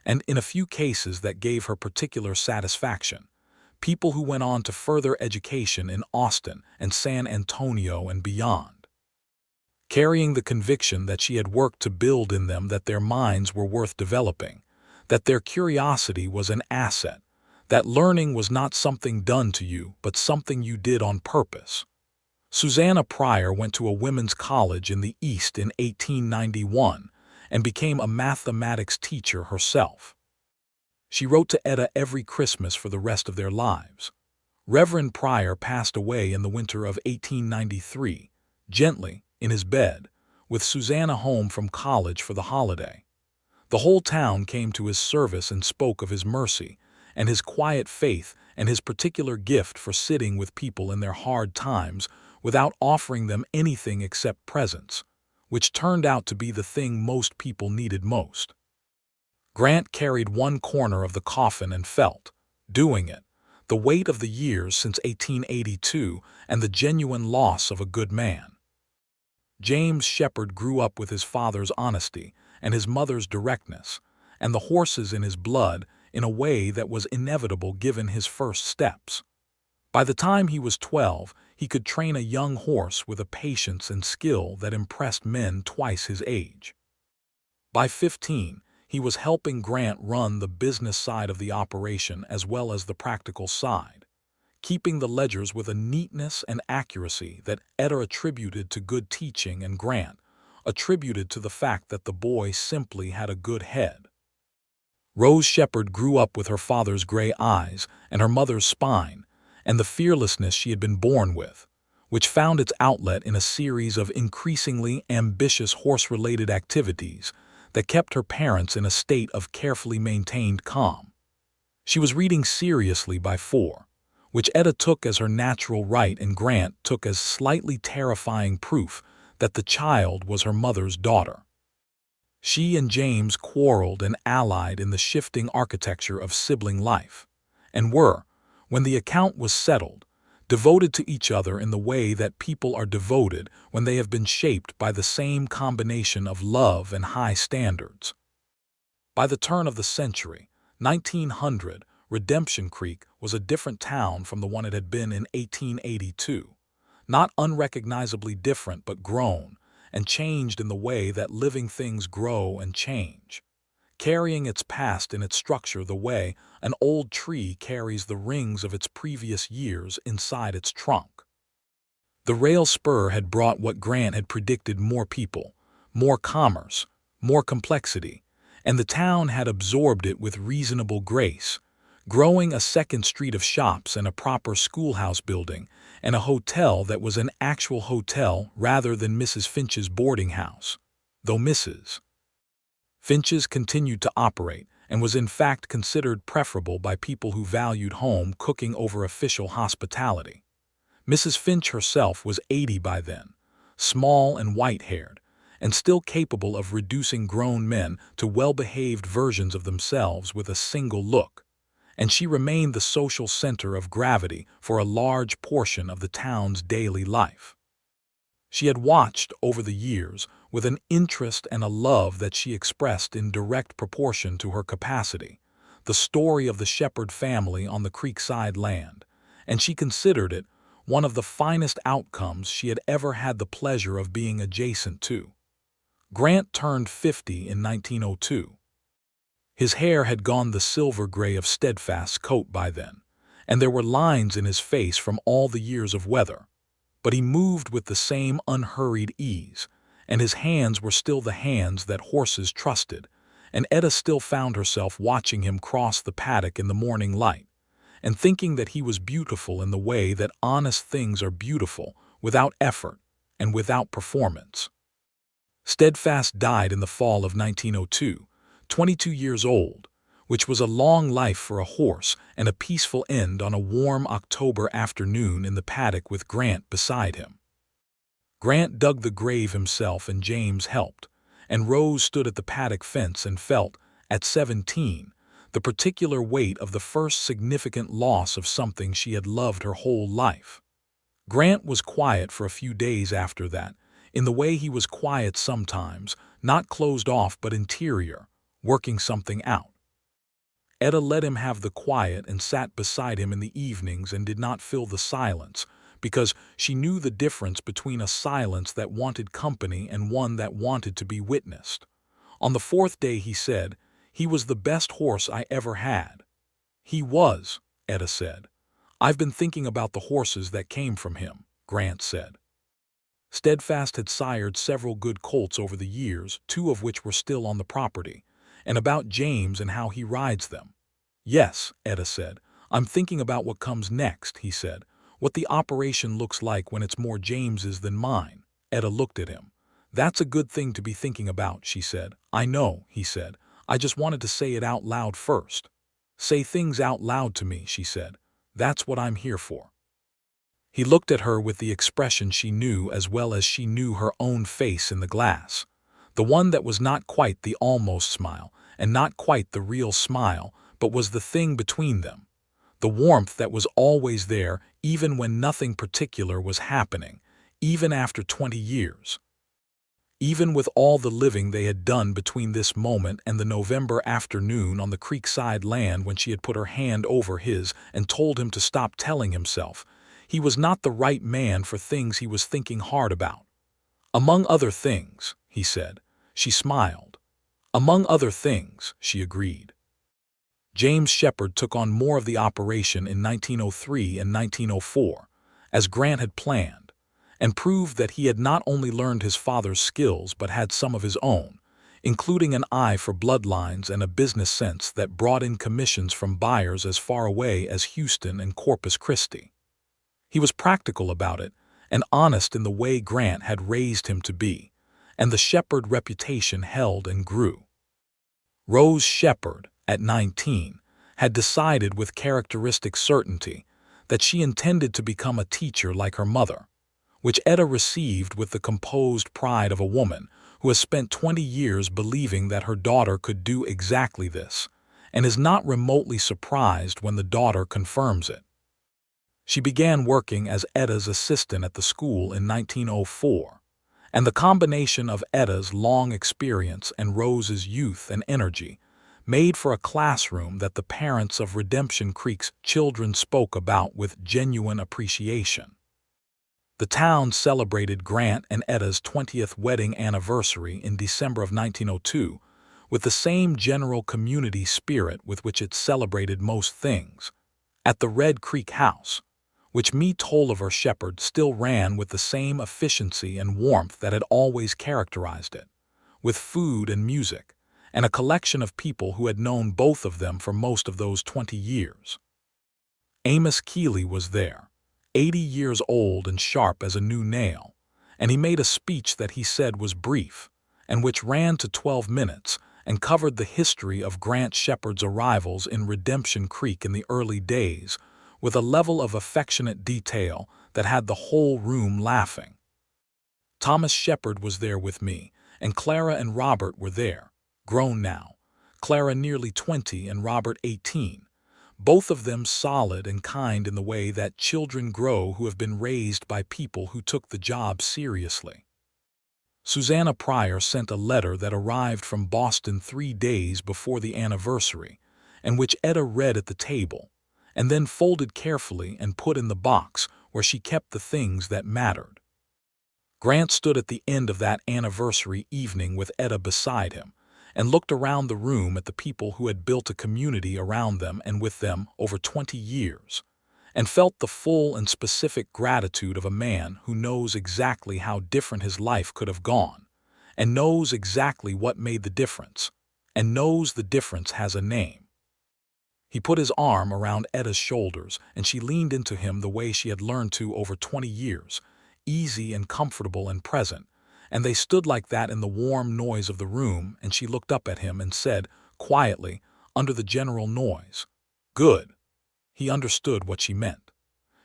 and in a few cases that gave her particular satisfaction, people who went on to further education in Austin and San Antonio and beyond, carrying the conviction that she had worked to build in them that their minds were worth developing, that their curiosity was an asset, that learning was not something done to you but something you did on purpose. Susanna Pryor went to a women's college in the East in 1891 and became a mathematics teacher herself. She wrote to Etta every Christmas for the rest of their lives. Reverend Pryor passed away in the winter of 1893, gently, in his bed, with Susanna home from college for the holiday. The whole town came to his service and spoke of his mercy, and his quiet faith, and his particular gift for sitting with people in their hard times without offering them anything except presents, which turned out to be the thing most people needed most. Grant carried one corner of the coffin and felt, doing it, the weight of the years since 1882 and the genuine loss of a good man. James Shepherd grew up with his father's honesty and his mother's directness, and the horses in his blood in a way that was inevitable given his first steps. By the time he was 12, he could train a young horse with a patience and skill that impressed men twice his age. By 15, he was helping Grant run the business side of the operation as well as the practical side, keeping the ledgers with a neatness and accuracy that Etta attributed to good teaching and Grant attributed to the fact that the boy simply had a good head. Rose Shepherd grew up with her father's gray eyes and her mother's spine and the fearlessness she had been born with, which found its outlet in a series of increasingly ambitious horse-related activities that kept her parents in a state of carefully maintained calm. She was reading seriously by 4, which Etta took as her natural right and Grant took as slightly terrifying proof that the child was her mother's daughter. She and James quarreled and allied in the shifting architecture of sibling life, and were, when the account was settled, devoted to each other in the way that people are devoted when they have been shaped by the same combination of love and high standards. By the turn of the century, 1900, Redemption Creek was a different town from the one it had been in 1882, not unrecognizably different but grown and changed in the way that living things grow and change, carrying its past in its structure the way an old tree carries the rings of its previous years inside its trunk. The rail spur had brought what Grant had predicted: more people, more commerce, more complexity, and the town had absorbed it with reasonable grace, growing a second street of shops and a proper schoolhouse building and a hotel that was an actual hotel rather than Mrs. Finch's boarding house, though Mrs. Finch's continued to operate and was in fact considered preferable by people who valued home cooking over official hospitality. Mrs. Finch herself was 80 by then, small and white-haired, and still capable of reducing grown men to well-behaved versions of themselves with a single look, and she remained the social center of gravity for a large portion of the town's daily life. She had watched, over the years, with an interest and a love that she expressed in direct proportion to her capacity, the story of the Shepherd family on the creekside land, and she considered it one of the finest outcomes she had ever had the pleasure of being adjacent to. Grant turned 50 in 1902. His hair had gone the silver gray of Steadfast's coat by then, and there were lines in his face from all the years of weather, but he moved with the same unhurried ease, and his hands were still the hands that horses trusted, and Etta still found herself watching him cross the paddock in the morning light, and thinking that he was beautiful in the way that honest things are beautiful, without effort and without performance. Steadfast died in the fall of 1902, 22 years old, which was a long life for a horse and a peaceful end on a warm October afternoon in the paddock with Grant beside him. Grant dug the grave himself and James helped, and Rose stood at the paddock fence and felt, at 17, the particular weight of the first significant loss of something she had loved her whole life. Grant was quiet for a few days after that, in the way he was quiet sometimes, not closed off but interior, working something out. Etta let him have the quiet and sat beside him in the evenings and did not fill the silence, because she knew the difference between a silence that wanted company and one that wanted to be witnessed. On the 4th day he said, "He was the best horse I ever had." "He was," Etta said. "I've been thinking about the horses that came from him," Grant said. Steadfast had sired several good colts over the years, 2 of which were still on the property, and about James and how he rides them. "Yes," Etta said. "I'm thinking about what comes next," he said. "What the operation looks like when it's more James's than mine." Etta looked at him. "That's a good thing to be thinking about," she said. "I know," he said. "I just wanted to say it out loud first." "Say things out loud to me," she said. "That's what I'm here for." He looked at her with the expression she knew as well as she knew her own face in the glass. The one that was not quite the almost smile, and not quite the real smile, but was the thing between them. The warmth that was always there, even when nothing particular was happening, even after 20 years. Even with all the living they had done between this moment and the November afternoon on the creekside land when she had put her hand over his and told him to stop telling himself, he was not the right man for things he was thinking hard about. "Among other things," he said. She smiled. "Among other things," she agreed. James Shepherd took on more of the operation in 1903 and 1904, as Grant had planned, and proved that he had not only learned his father's skills but had some of his own, including an eye for bloodlines and a business sense that brought in commissions from buyers as far away as Houston and Corpus Christi. He was practical about it, and honest in the way Grant had raised him to be, and the Shepherd reputation held and grew. Rose Shepherd, at 19, had decided with characteristic certainty that she intended to become a teacher like her mother, which Etta received with the composed pride of a woman who has spent 20 years believing that her daughter could do exactly this, and is not remotely surprised when the daughter confirms it. She began working as Etta's assistant at the school in 1904, and the combination of Etta's long experience and Rose's youth and energy made for a classroom that the parents of Redemption Creek's children spoke about with genuine appreciation. The town celebrated Grant and Etta's 20th wedding anniversary in December of 1902 with the same general community spirit with which it celebrated most things, at the Red Creek House, which Tolliver Shepherd still ran with the same efficiency and warmth that had always characterized it, with food and music, and a collection of people who had known both of them for most of those 20 years. Amos Keeley was there, 80 years old and sharp as a new nail, and he made a speech that he said was brief, and which ran to 12 minutes and covered the history of Grant Shepherd's arrivals in Redemption Creek in the early days with a level of affectionate detail that had the whole room laughing. Thomas Shepherd was there with me, and Clara and Robert were there, grown now, Clara nearly 20 and Robert 18, both of them solid and kind in the way that children grow who have been raised by people who took the job seriously. Susanna Pryor sent a letter that arrived from Boston 3 days before the anniversary, and which Etta read at the table, and then folded carefully and put in the box where she kept the things that mattered. Grant stood at the end of that anniversary evening with Etta beside him, and looked around the room at the people who had built a community around them and with them over 20 years, and felt the full and specific gratitude of a man who knows exactly how different his life could have gone, and knows exactly what made the difference, and knows the difference has a name. He put his arm around Etta's shoulders, and she leaned into him the way she had learned to over 20 years, easy and comfortable and present, and they stood like that in the warm noise of the room, and she looked up at him and said, quietly, under the general noise, "Good." He understood what she meant.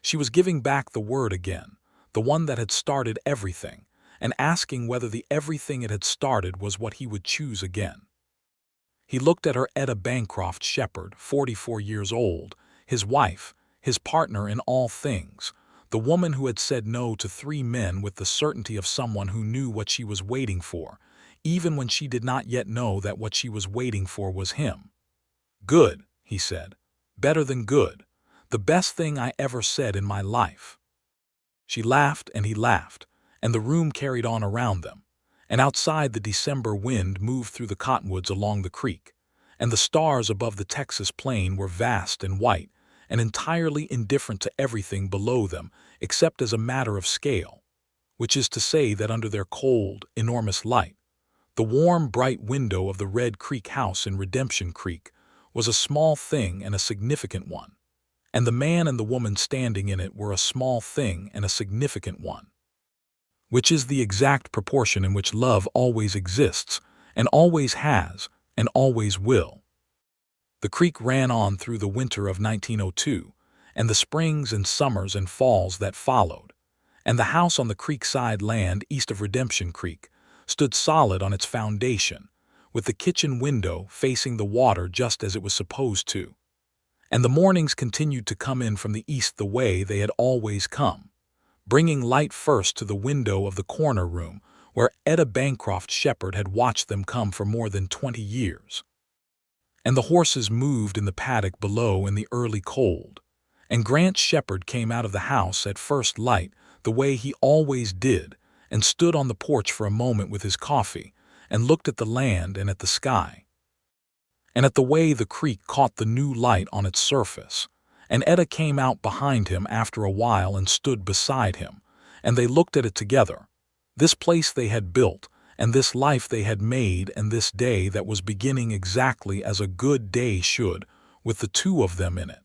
She was giving back the word again, the one that had started everything, and asking whether the everything it had started was what he would choose again. He looked at her Etta Bancroft Shepherd, 44 years old, his wife, his partner in all things, the woman who had said no to 3 men with the certainty of someone who knew what she was waiting for, even when she did not yet know that what she was waiting for was him. "Good," he said. "Better than good. The best thing I ever said in my life." She laughed and he laughed, and the room carried on around them, and outside the December wind moved through the cottonwoods along the creek, and the stars above the Texas plain were vast and white, and entirely indifferent to everything below them except as a matter of scale, which is to say that under their cold, enormous light, the warm, bright window of the Red Creek house in Redemption Creek was a small thing and a significant one, and the man and the woman standing in it were a small thing and a significant one, which is the exact proportion in which love always exists, and always has, and always will. The creek ran on through the winter of 1902, and the springs and summers and falls that followed, and the house on the creekside land east of Redemption Creek stood solid on its foundation, with the kitchen window facing the water just as it was supposed to. And the mornings continued to come in from the east the way they had always come, bringing light first to the window of the corner room where Etta Bancroft Shepherd had watched them come for more than 20 years. And the horses moved in the paddock below in the early cold, and Grant Shepherd came out of the house at first light the way he always did, and stood on the porch for a moment with his coffee, and looked at the land and at the sky, and at the way the creek caught the new light on its surface. And Etta came out behind him after a while and stood beside him, and they looked at it together, this place they had built, and this life they had made, and this day that was beginning exactly as a good day should, with the two of them in it.